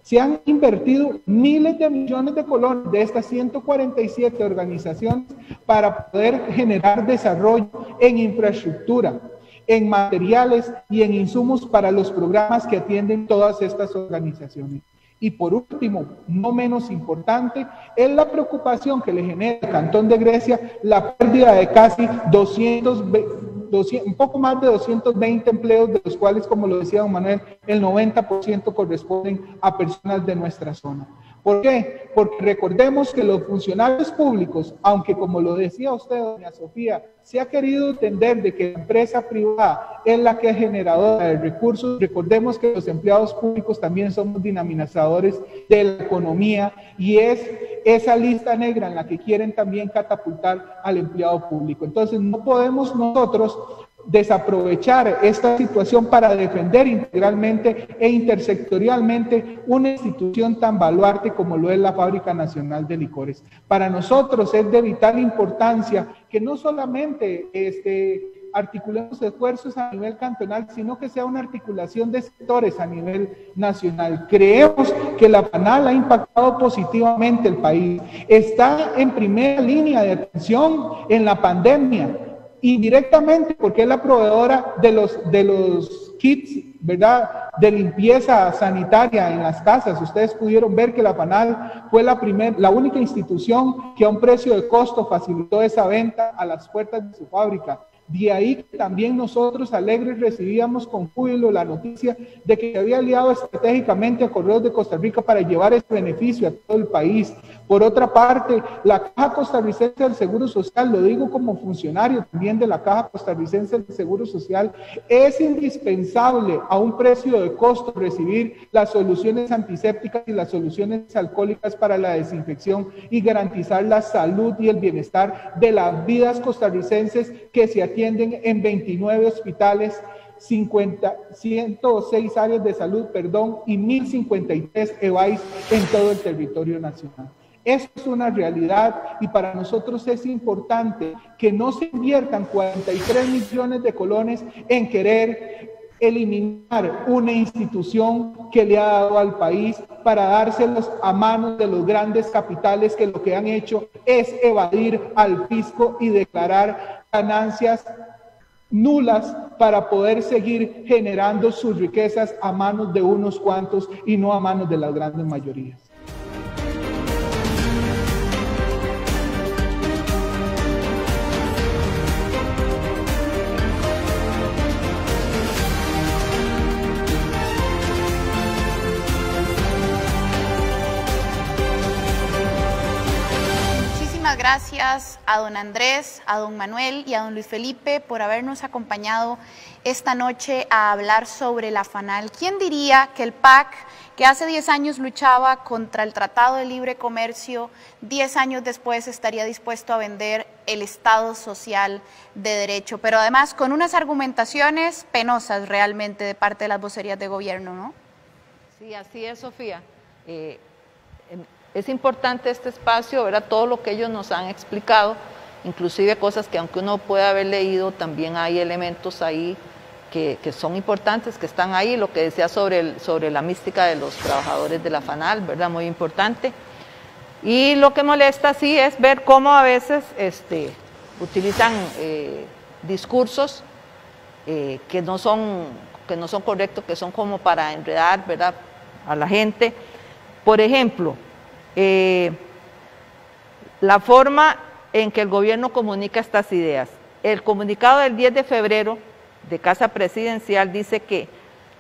se han invertido miles de millones de colones de estas 147 organizaciones para poder generar desarrollo en infraestructura, en materiales y en insumos para los programas que atienden todas estas organizaciones. Y por último, no menos importante, es la preocupación que le genera al Cantón de Grecia la pérdida de casi un poco más de 220 empleos, de los cuales, como lo decía don Manuel, el 90% corresponden a personas de nuestra zona. ¿Por qué? Porque recordemos que los funcionarios públicos, aunque como lo decía usted, doña Sofía, se ha querido entender de que la empresa privada es la que es generadora de recursos, recordemos que los empleados públicos también somos dinamizadores de la economía y es esa lista negra en la que quieren también catapultar al empleado público. Entonces no podemos nosotros desaprovechar esta situación para defender integralmente e intersectorialmente una institución tan baluarte como lo es la Fábrica Nacional de Licores. Para nosotros es de vital importancia que no solamente articulemos esfuerzos a nivel cantonal, sino que sea una articulación de sectores a nivel nacional. Creemos que la FANAL ha impactado positivamente el país, está en primera línea de atención en la pandemia, indirectamente porque es la proveedora de los kits, ¿verdad?, de limpieza sanitaria en las casas. Ustedes pudieron ver que la FANAL fue la única institución que a un precio de costo facilitó esa venta a las puertas de su fábrica. De ahí que también nosotros alegres recibíamos con júbilo la noticia de que se había aliado estratégicamente a Correos de Costa Rica para llevar este beneficio a todo el país. Por otra parte, la Caja Costarricense del Seguro Social, lo digo como funcionario también de la Caja Costarricense del Seguro Social, es indispensable a un precio de costo recibir las soluciones antisépticas y las soluciones alcohólicas para la desinfección y garantizar la salud y el bienestar de las vidas costarricenses que se atienden en 29 hospitales, 106 áreas de salud, y 1053 EVAIS en todo el territorio nacional. Esto es una realidad y para nosotros es importante que no se inviertan 43 millones de colones en querer eliminar una institución que le ha dado al país para dárselos a manos de los grandes capitales que lo que han hecho es evadir al fisco y declarar ganancias nulas para poder seguir generando sus riquezas a manos de unos cuantos y no a manos de las grandes mayorías. Gracias a don Andrés, a don Manuel y a don Luis Felipe por habernos acompañado esta noche a hablar sobre la FANAL. ¿Quién diría que el PAC, que hace 10 años luchaba contra el Tratado de Libre Comercio, 10 años después estaría dispuesto a vender el Estado Social de Derecho? Pero además con unas argumentaciones penosas realmente de parte de las vocerías de gobierno, ¿no? Sí, así es, Sofía. Es importante este espacio, ¿verdad? Todo lo que ellos nos han explicado, inclusive cosas que aunque uno pueda haber leído, también hay elementos ahí que son importantes, que están ahí, lo que decía sobre la mística de los trabajadores de la FANAL, ¿verdad? Muy importante. Y lo que molesta, sí, es ver cómo a veces utilizan discursos que no son correctos, que son como para enredar, ¿verdad?, a la gente. Por ejemplo, la forma en que el gobierno comunica estas ideas. El comunicado del 10 de febrero de Casa Presidencial dice que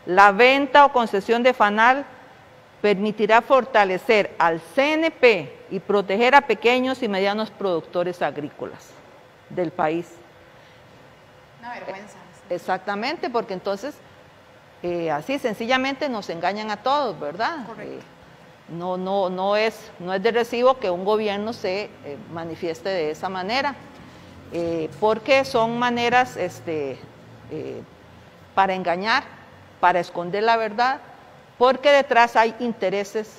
la venta o concesión de FANAL permitirá fortalecer al CNP y proteger a pequeños y medianos productores agrícolas del país. Una vergüenza. Exactamente, porque entonces así sencillamente nos engañan a todos, ¿verdad? Correcto. No es de recibo que un gobierno se manifieste de esa manera, porque son maneras para engañar, para esconder la verdad, porque detrás hay intereses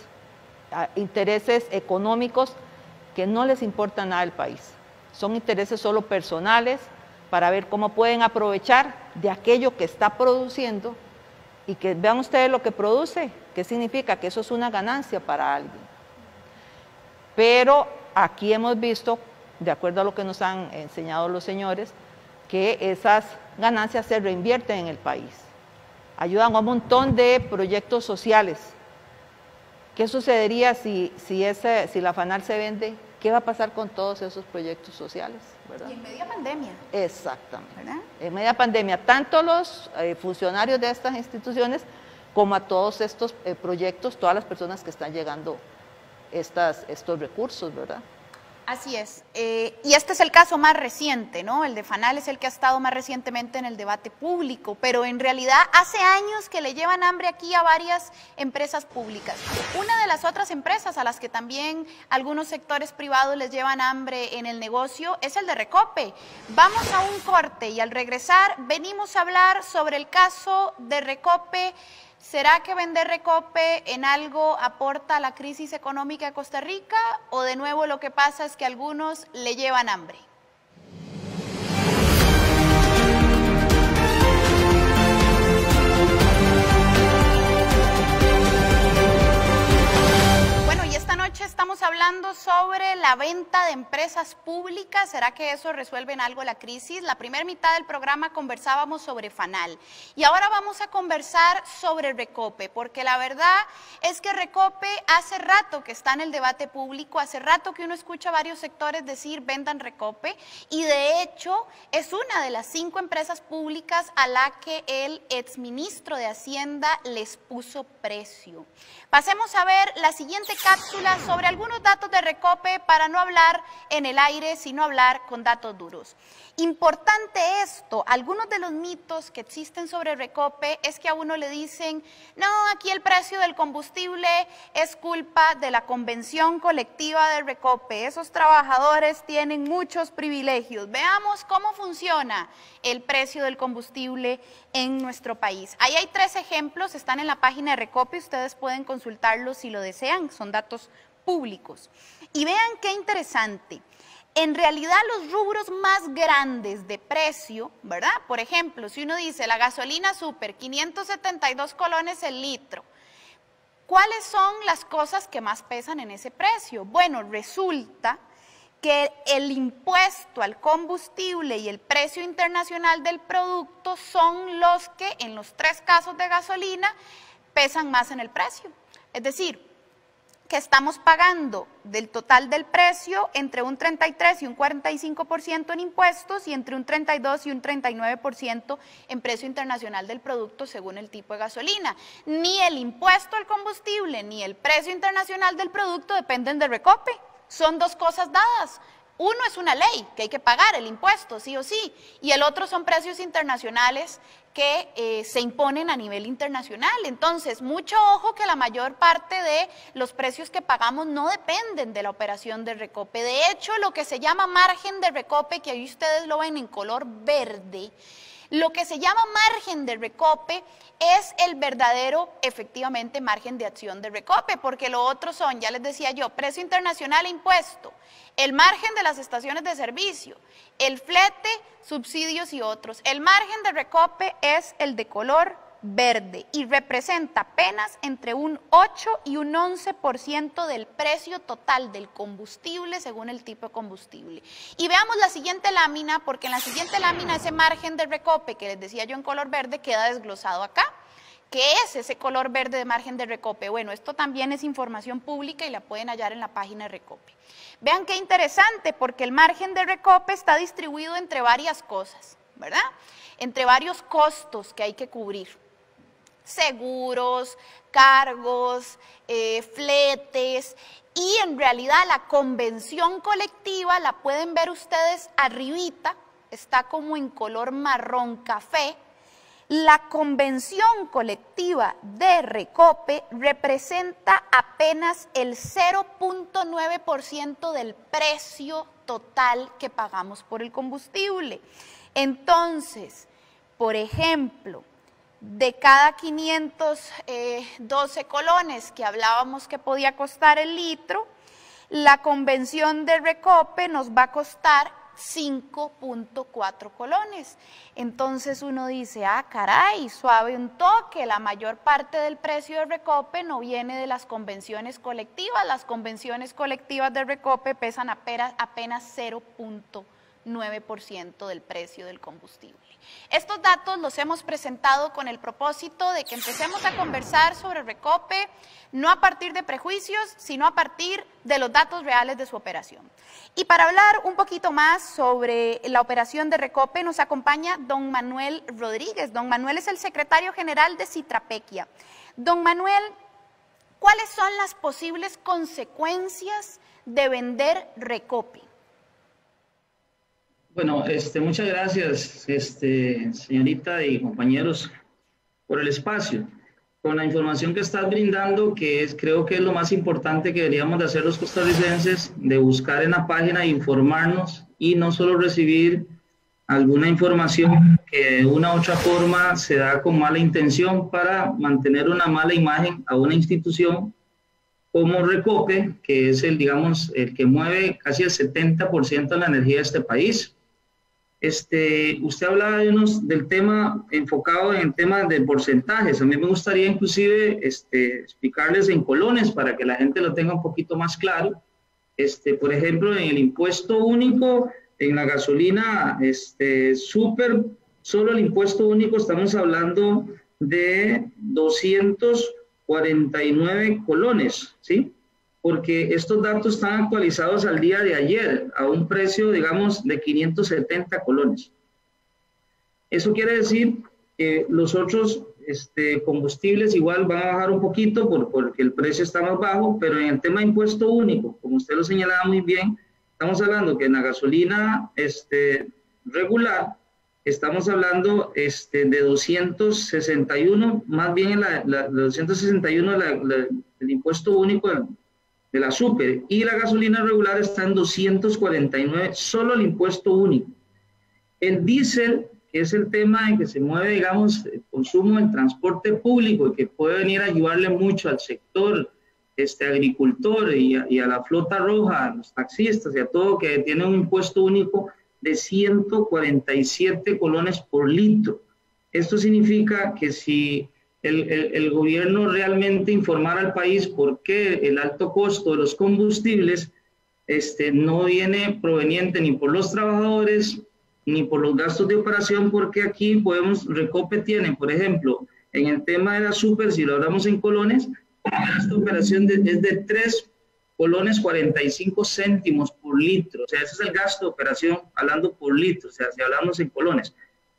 económicos que no les importa nada al país. Son intereses solo personales para ver cómo pueden aprovechar de aquello que está produciendo y que vean ustedes lo que produce, qué significa que eso es una ganancia para alguien. Pero aquí hemos visto, de acuerdo a lo que nos han enseñado los señores, que esas ganancias se reinvierten en el país. Ayudan a un montón de proyectos sociales. ¿Qué sucedería si la FANAL se vende? ¿Qué va a pasar con todos esos proyectos sociales? ¿Verdad? Y en media pandemia. Exactamente. ¿Verdad? En media pandemia, tanto los funcionarios de estas instituciones como a todos estos proyectos, todas las personas que están llegando estos recursos, ¿verdad? Así es. Y este es el caso más reciente, ¿no? El de FANAL es el que ha estado más recientemente en el debate público, pero en realidad hace años que le llevan hambre aquí a varias empresas públicas. Una de las otras empresas a las que también algunos sectores privados les llevan hambre en el negocio es el de Recope. Vamos a un corte y al regresar venimos a hablar sobre el caso de Recope. ¿Será que vender Recope en algo aporta a la crisis económica de Costa Rica o de nuevo lo que pasa es que algunos le llevan hambre? Esta noche estamos hablando sobre la venta de empresas públicas. ¿Será que eso resuelve en algo la crisis? La primera mitad del programa conversábamos sobre FANAL y ahora vamos a conversar sobre Recope, porque la verdad es que Recope hace rato que está en el debate público, hace rato que uno escucha a varios sectores decir vendan Recope y de hecho es una de las 5 empresas públicas a la que el exministro de Hacienda les puso precio. Pasemos a ver la siguiente cápsula sobre algunos datos de Recope para no hablar en el aire, sino hablar con datos duros. Importante esto, algunos de los mitos que existen sobre Recope es que a uno le dicen, no, aquí el precio del combustible es culpa de la convención colectiva de Recope, esos trabajadores tienen muchos privilegios. Veamos cómo funciona el precio del combustible en nuestro país. Ahí hay 3 ejemplos, están en la página de Recope, ustedes pueden consultarlos si lo desean, son datos públicos. Y vean qué interesante. En realidad los rubros más grandes de precio, ¿verdad? Por ejemplo, si uno dice la gasolina super, 572 colones el litro, ¿cuáles son las cosas que más pesan en ese precio? Bueno, resulta que el impuesto al combustible y el precio internacional del producto son los que en los 3 casos de gasolina pesan más en el precio. Es decir, que estamos pagando del total del precio entre un 33 y un 45% en impuestos y entre un 32 y un 39% en precio internacional del producto según el tipo de gasolina. Ni el impuesto al combustible ni el precio internacional del producto dependen de Recope, son 2 cosas dadas. Uno es una ley que hay que pagar el impuesto, sí o sí, y el otro son precios internacionales que se imponen a nivel internacional. Entonces, mucho ojo que la mayor parte de los precios que pagamos no dependen de la operación de Recope. De hecho, lo que se llama margen de Recope, que ahí ustedes lo ven en color verde, lo que se llama margen de Recope es el verdadero, efectivamente, margen de acción de Recope, porque lo otro son, ya les decía yo, precio internacional e impuesto, el margen de las estaciones de servicio, el flete, subsidios y otros. El margen de Recope es el de color verde y representa apenas entre un 8 y un 11% del precio total del combustible según el tipo de combustible. Y veamos la siguiente lámina, porque en la siguiente lámina ese margen de Recope que les decía yo en color verde queda desglosado acá. ¿Qué es ese color verde de margen de Recope? Bueno, esto también es información pública y la pueden hallar en la página de Recope. Vean qué interesante, porque el margen de Recope está distribuido entre varias cosas, ¿verdad? Entre varios costos que hay que cubrir. Seguros, cargos, fletes, y en realidad la convención colectiva la pueden ver ustedes arribita, está como en color marrón café. La convención colectiva de Recope representa apenas el 0.9% del precio total que pagamos por el combustible. Entonces, por ejemplo, de cada 512 colones que hablábamos que podía costar el litro, la convención de Recope nos va a costar 5.4 colones. Entonces uno dice, ah, caray, suave un toque, la mayor parte del precio de Recope no viene de las convenciones colectivas. Las convenciones colectivas de Recope pesan apenas 0.9% del precio del combustible. Estos datos los hemos presentado con el propósito de que empecemos a conversar sobre Recope, no a partir de prejuicios, sino a partir de los datos reales de su operación. Y para hablar un poquito más sobre la operación de Recope nos acompaña don Manuel Rodríguez. Don Manuel es el secretario general de Citrapequia. Don Manuel, ¿cuáles son las posibles consecuencias de vender Recope? Bueno, muchas gracias, señorita y compañeros, por el espacio. Con la información que estás brindando, creo que es lo más importante que deberíamos de hacer los costarricenses, de buscar en la página e informarnos y no solo recibir alguna información que de una u otra forma se da con mala intención para mantener una mala imagen a una institución como Recope, que es el que mueve casi el 70% de la energía de este país. Usted hablaba del tema enfocado en el tema de porcentajes. A mí me gustaría inclusive explicarles en colones para que la gente lo tenga un poquito más claro. Por ejemplo, en el impuesto único, en la gasolina súper, solo el impuesto único estamos hablando de 249 colones, ¿sí? Porque estos datos están actualizados al día de ayer a un precio, digamos, de 570 colones. Eso quiere decir que los otros combustibles igual van a bajar un poquito porque el precio está más bajo, pero en el tema de impuesto único, como usted lo señalaba muy bien, estamos hablando que en la gasolina regular, estamos hablando de 261, más bien en la 261 el impuesto único de la super, y la gasolina regular está en 249, solo el impuesto único. El diésel, que es el tema en que se mueve, digamos, el consumo en transporte público, y que puede venir a ayudarle mucho al sector agricultor y a la flota roja, a los taxistas y a todo, que tiene un impuesto único de 147 colones por litro. Esto significa que si el gobierno realmente informara al país por qué el alto costo de los combustibles no viene proveniente ni por los trabajadores ni por los gastos de operación, porque aquí Recope tiene, por ejemplo, en el tema de la super, si lo hablamos en colones, esta operación es de 3 colones 45 céntimos por litro, o sea, ese es el gasto de operación hablando por litro, o sea, si hablamos en colones.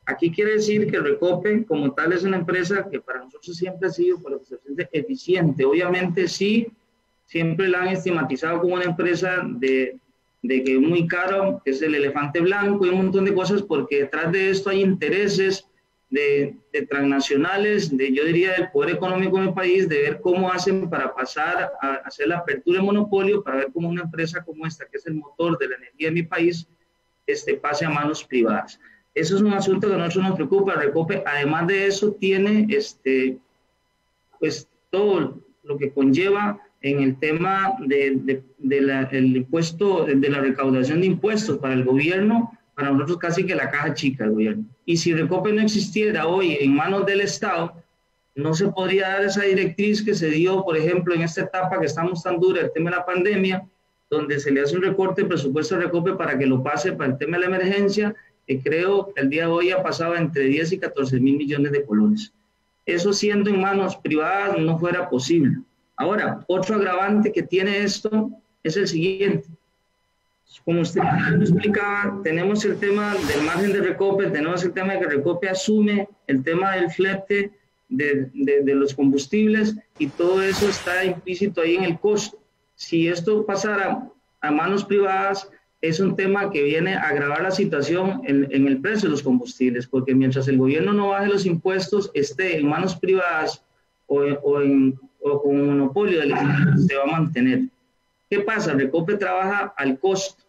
Aquí quiere decir que Recope como tal es una empresa que para nosotros siempre ha sido eficiente. Obviamente sí, siempre la han estigmatizado como una empresa de que es muy caro, que es el elefante blanco y un montón de cosas, porque detrás de esto hay intereses de transnacionales, yo diría del poder económico en el país, de ver cómo hacen para pasar a hacer la apertura de monopolio, para ver cómo una empresa como esta, que es el motor de la energía de mi país, pase a manos privadas. Eso es un asunto que a nosotros nos preocupa. Recope, además de eso, tiene pues todo lo que conlleva en el tema el impuesto, de la recaudación de impuestos para el gobierno, para nosotros casi que la caja chica del gobierno. Y si Recope no existiera hoy en manos del Estado, no se podría dar esa directriz que se dio, por ejemplo, en esta etapa que estamos tan dura, el tema de la pandemia, donde se le hace un recorte de presupuesto a Recope para que lo pase para el tema de la emergencia, que creo que el día de hoy ha pasado entre 10 y 14 mil millones de colones. Eso siendo en manos privadas no fuera posible. Ahora, otro agravante que tiene esto es el siguiente. Como usted lo explicaba, tenemos el tema del margen de Recope, tenemos el tema de que Recope asume el tema del flete de los combustibles y todo eso está implícito ahí en el costo. Si esto pasara a manos privadas, es un tema que viene a agravar la situación en el precio de los combustibles, porque mientras el gobierno no baje los impuestos, esté en manos privadas o con monopolio del se va a mantener. ¿Qué pasa? Recope trabaja al costo.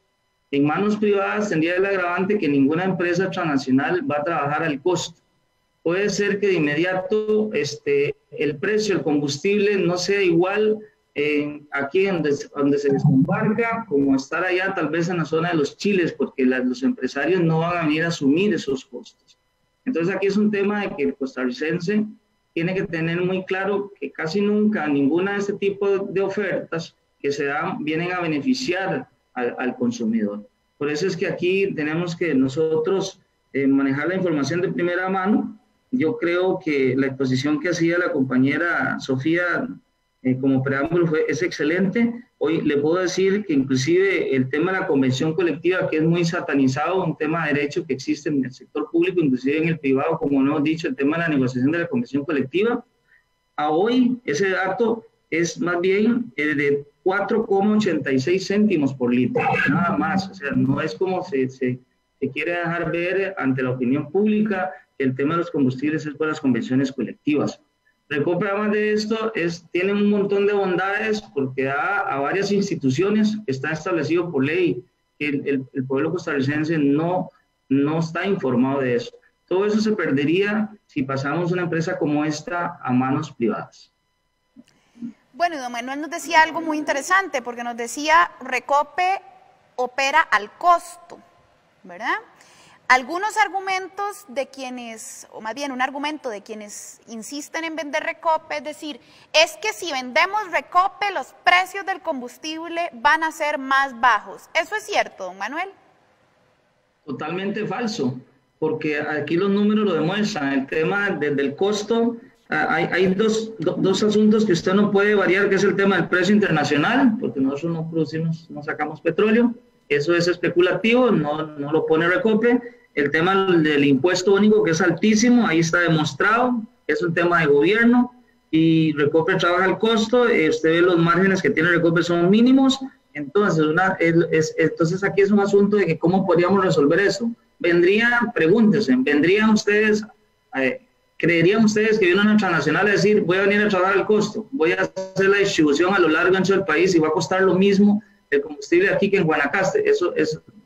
En manos privadas tendría el agravante que ninguna empresa transnacional va a trabajar al costo. Puede ser que de inmediato el precio del combustible no sea igual aquí donde se desembarca como estar allá tal vez en la zona de los chiles, porque los empresarios no van a venir a asumir esos costos. Entonces aquí es un tema de que el costarricense tiene que tener muy claro que casi nunca ninguna de este tipo de ofertas que se dan vienen a beneficiar al consumidor. Por eso es que aquí tenemos que nosotros manejar la información de primera mano. Yo creo que la exposición que hacía la compañera Sofía como preámbulo es excelente. Hoy le puedo decir que inclusive el tema de la convención colectiva, que es muy satanizado, un tema de derecho que existe en el sector público, inclusive en el privado, como hemos dicho, el tema de la negociación de la convención colectiva, a hoy ese dato es más bien de 4,86 céntimos por litro, nada más. O sea, no es como se quiere dejar ver ante la opinión pública que el tema de los combustibles es por las convenciones colectivas. Recope, además de esto, tiene un montón de bondades porque da a varias instituciones que está establecido por ley que el pueblo costarricense no está informado de eso. Todo eso se perdería si pasamos una empresa como esta a manos privadas. Bueno, don Manuel nos decía algo muy interesante, porque nos decía Recope opera al costo, ¿verdad? Algunos argumentos de quienes, o más bien un argumento de quienes insisten en vender Recope, es decir, es que si vendemos Recope, los precios del combustible van a ser más bajos. ¿Eso es cierto, don Manuel? Totalmente falso, porque aquí los números lo demuestran. El tema del costo, hay dos asuntos que usted no puede variar, que es el tema del precio internacional, porque nosotros no producimos, no sacamos petróleo. Eso es especulativo, no lo pone Recope. El tema del impuesto único, que es altísimo, ahí está demostrado, es un tema de gobierno, y Recope trabaja al costo. Usted ve los márgenes que tiene Recope son mínimos. Entonces aquí es un asunto de que cómo podríamos resolver eso. ¿Vendrían ustedes, creerían ustedes que viene una transnacional a decir, voy a venir a trabajar al costo, voy a hacer la distribución a lo largo y ancho del país y va a costar lo mismo el combustible aquí que en Guanacaste?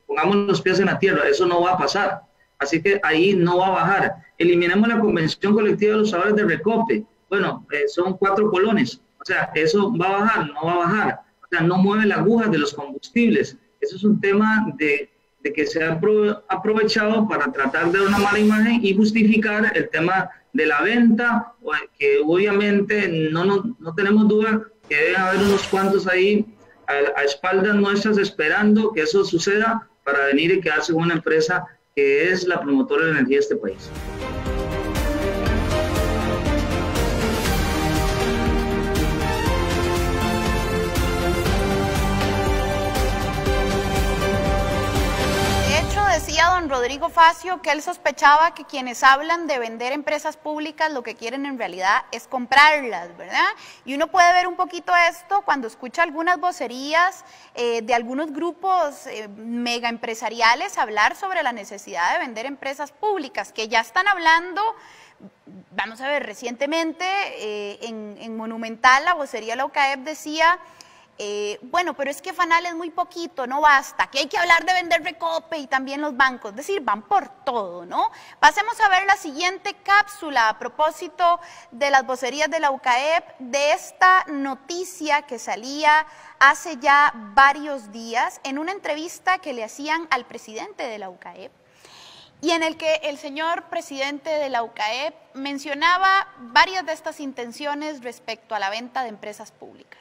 Pongamos los pies en la tierra, eso no va a pasar. Así que ahí no va a bajar. Eliminemos la convención colectiva de los trabajadores de Recope. Bueno, son 4 colones. O sea, ¿eso va a bajar? No va a bajar. O sea, no mueve la aguja de los combustibles. Eso es un tema de que se ha aprovechado para tratar de dar una mala imagen y justificar el tema de la venta, que obviamente no tenemos duda que deben haber unos cuantos ahí a espaldas nuestras esperando que eso suceda para venir y quedarse con una empresa que es la promotora de energía de este país. Decía don Rodrigo Facio que él sospechaba que quienes hablan de vender empresas públicas lo que quieren en realidad es comprarlas, ¿verdad? Y uno puede ver un poquito esto cuando escucha algunas vocerías de algunos grupos mega empresariales hablar sobre la necesidad de vender empresas públicas, que ya están hablando. Vamos a ver, recientemente en Monumental la vocería de la UCAEP decía: bueno, pero es que Fanal es muy poquito, no basta, que hay que hablar de vender Recope y también los bancos, es decir, van por todo, ¿no? Pasemos a ver la siguiente cápsula a propósito de las vocerías de la UCAEP, de esta noticia que salía hace ya varios días en una entrevista que le hacían al presidente de la UCAEP, y en el que el señor presidente de la UCAEP mencionaba varias de estas intenciones respecto a la venta de empresas públicas.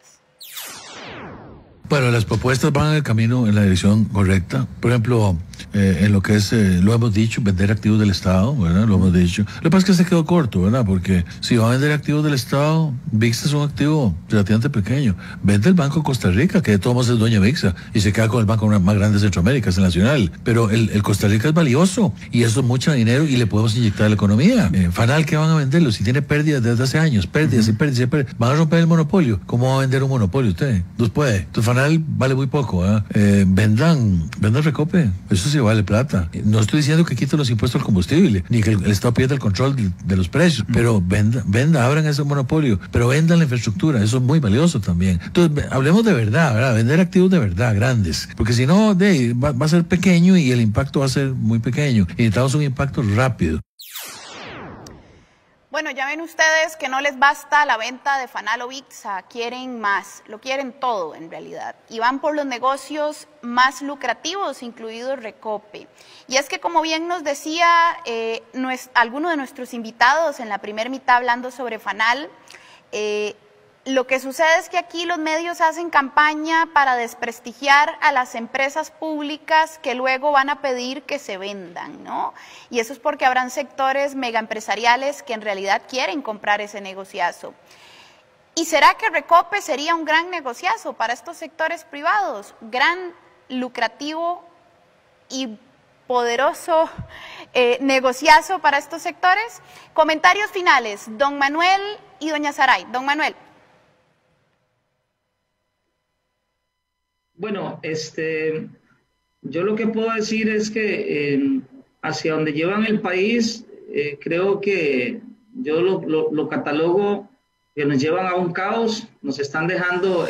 Bueno, las propuestas van en el camino, en la dirección correcta. Por ejemplo, en lo que es, lo hemos dicho, vender activos del Estado, ¿verdad? Lo hemos dicho. Lo que pasa es que se quedó corto, ¿verdad? Porque si va a vender activos del Estado, VIXA es un activo relativamente pequeño. Vende el Banco Costa Rica, que de todos modos es dueño de VIXA, y se queda con el banco más grande de Centroamérica, es el Nacional. Pero el Costa Rica es valioso, y eso es mucho dinero, y le podemos inyectar a la economía. Fanal, ¿qué van a venderlo? Si tiene pérdidas desde hace años, pérdidas y pérdidas y pérdidas. ¿Van a romper el monopolio? ¿Cómo va a vender un monopolio usted? No puede. Entonces Fanal vale muy poco, ¿eh? Vendan Recope, eso sí vale plata. No estoy diciendo que quiten los impuestos al combustible, ni que el Estado pierda el control de los precios, pero venda, abran ese monopolio, pero vendan la infraestructura, eso es muy valioso también. Entonces, hablemos de verdad, ¿verdad? Vender activos de verdad, grandes, porque si no, va a ser pequeño y el impacto va a ser muy pequeño. Y necesitamos un impacto rápido. Bueno, ya ven ustedes que no les basta la venta de Fanal o VIXA, quieren más, lo quieren todo en realidad, y van por los negocios más lucrativos, incluido Recope. Y es que, como bien nos decía alguno de nuestros invitados en la primera mitad hablando sobre Fanal, lo que sucede es que aquí los medios hacen campaña para desprestigiar a las empresas públicas que luego van a pedir que se vendan, ¿no? Y eso es porque habrán sectores megaempresariales que en realidad quieren comprar ese negociazo. ¿Y será que Recope sería un gran negociazo para estos sectores privados? Gran, lucrativo y poderoso negociazo para estos sectores. Comentarios finales, don Manuel y doña Saray. Don Manuel. Bueno, yo lo que puedo decir es que hacia donde llevan el país, creo que yo lo catalogo que nos llevan a un caos, nos están dejando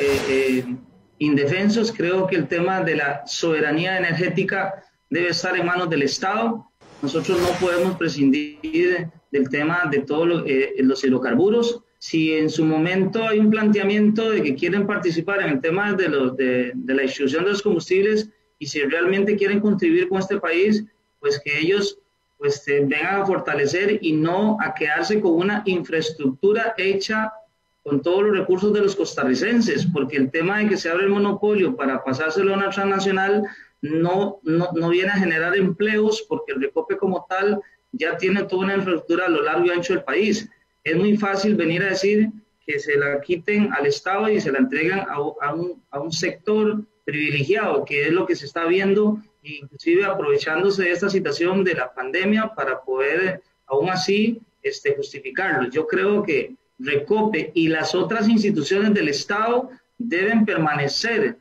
indefensos. Creo que el tema de la soberanía energética debe estar en manos del Estado. Nosotros no podemos prescindir del tema de todos los hidrocarburos. Si en su momento hay un planteamiento de que quieren participar en el tema de la distribución de los combustibles y si realmente quieren contribuir con este país, pues que ellos vengan a fortalecer y no a quedarse con una infraestructura hecha con todos los recursos de los costarricenses, porque el tema de que se abre el monopolio para pasárselo a una transnacional no viene a generar empleos, porque el Recope como tal ya tiene toda una infraestructura a lo largo y ancho del país. Es muy fácil venir a decir que se la quiten al Estado y se la entreguen a un sector privilegiado, que es lo que se está viendo, inclusive aprovechándose de esta situación de la pandemia para poder aún así justificarlo. Yo creo que Recope y las otras instituciones del Estado deben permanecer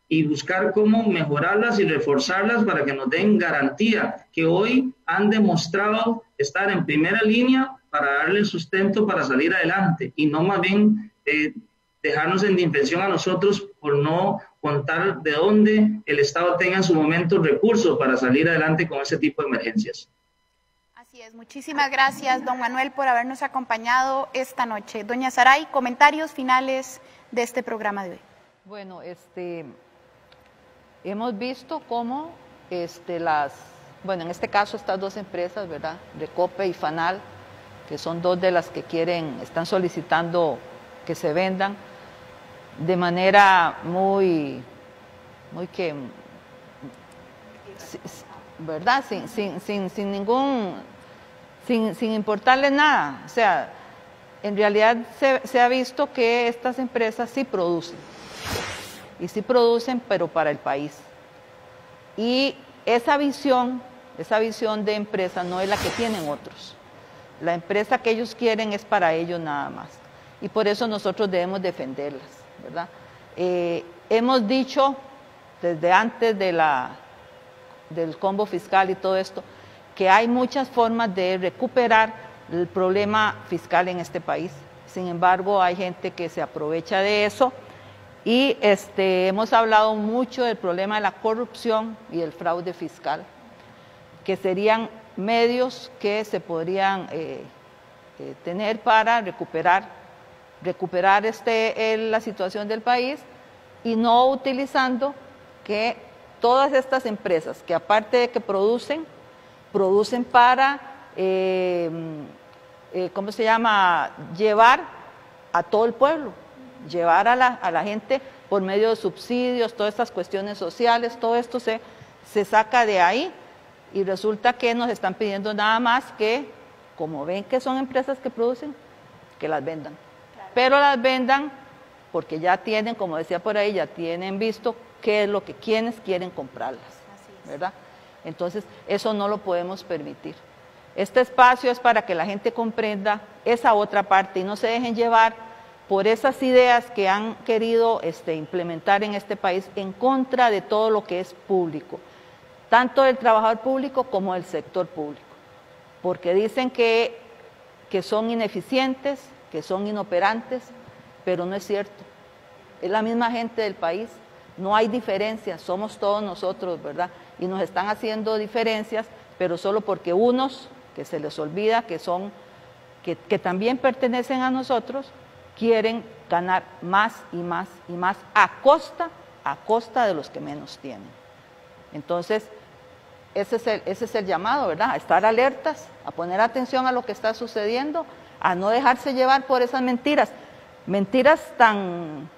y buscar cómo mejorarlas y reforzarlas para que nos den garantía, que hoy han demostrado estar en primera línea para darle el sustento para salir adelante y no más bien dejarnos en indefensión a nosotros por no contar de dónde el Estado tenga en su momento recursos para salir adelante con ese tipo de emergencias. Así es, muchísimas gracias, don Manuel, por habernos acompañado esta noche. Doña Saray, comentarios finales de este programa de hoy. Bueno, hemos visto cómo en este caso estas dos empresas, ¿verdad? Recope y Fanal, que son dos de las que están solicitando que se vendan de manera ¿verdad? Sin importarle nada. O sea, en realidad se ha visto que estas empresas sí producen. Y sí producen, pero para el país. Y esa visión de empresa no es la que tienen otros. La empresa que ellos quieren es para ellos nada más. Y por eso nosotros debemos defenderlas, ¿verdad? Hemos dicho desde antes del combo fiscal y todo esto, que hay muchas formas de recuperar el problema fiscal en este país. Sin embargo, hay gente que se aprovecha de eso y hemos hablado mucho del problema de la corrupción y el fraude fiscal, que serían medios que se podrían tener para recuperar la situación del país y no utilizando que todas estas empresas que aparte de que producen para llevar a todo el pueblo, llevar a la gente por medio de subsidios, todas estas cuestiones sociales, todo esto se saca de ahí Y resulta que nos están pidiendo nada más que, como ven que son empresas que producen, que las vendan. Claro. Pero las vendan porque ya tienen, como decía por ahí, ya tienen visto qué es lo que quienes quieren comprarlas, ¿verdad? Entonces, eso no lo podemos permitir. Este espacio es para que la gente comprenda esa otra parte y no se dejen llevar por esas ideas que han querido implementar en este país en contra de todo lo que es público, tanto del trabajador público como del sector público, porque dicen que son ineficientes, que son inoperantes, pero no es cierto. Es la misma gente del país, no hay diferencias, somos todos nosotros, ¿verdad? Y nos están haciendo diferencias, pero solo porque unos, que se les olvida que también pertenecen a nosotros, quieren ganar más y más y más a costa de los que menos tienen. Entonces, ese es el llamado, ¿verdad? A estar alertas, a poner atención a lo que está sucediendo, a no dejarse llevar por esas mentiras tan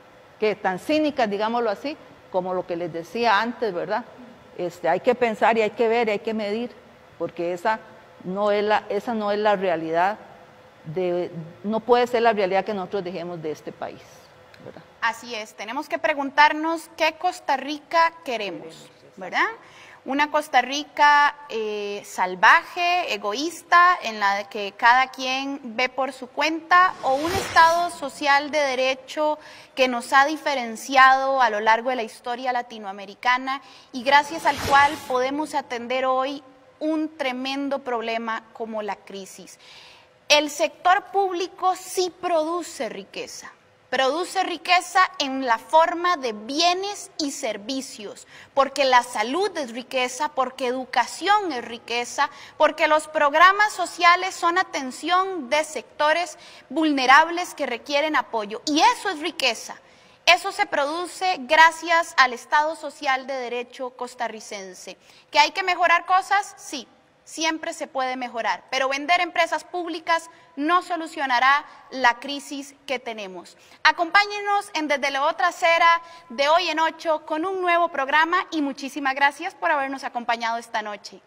cínicas, digámoslo así, como lo que les decía antes, ¿verdad? Hay que pensar y hay que ver y hay que medir, porque esa no es la realidad, no puede ser la realidad que nosotros dejemos de este país, ¿verdad? Así es, tenemos que preguntarnos qué Costa Rica queremos, ¿verdad? Una Costa Rica salvaje, egoísta, en la que cada quien ve por su cuenta, o un Estado social de derecho que nos ha diferenciado a lo largo de la historia latinoamericana y gracias al cual podemos atender hoy un tremendo problema como la crisis. El sector público sí produce riqueza en la forma de bienes y servicios, porque la salud es riqueza, porque educación es riqueza, porque los programas sociales son atención de sectores vulnerables que requieren apoyo, y eso es riqueza. Eso se produce gracias al Estado Social de Derecho costarricense. ¿Que hay que mejorar cosas? Sí. Siempre se puede mejorar, pero vender empresas públicas no solucionará la crisis que tenemos. Acompáñenos en Desde la Otra Acera de hoy en 8 con un nuevo programa y muchísimas gracias por habernos acompañado esta noche.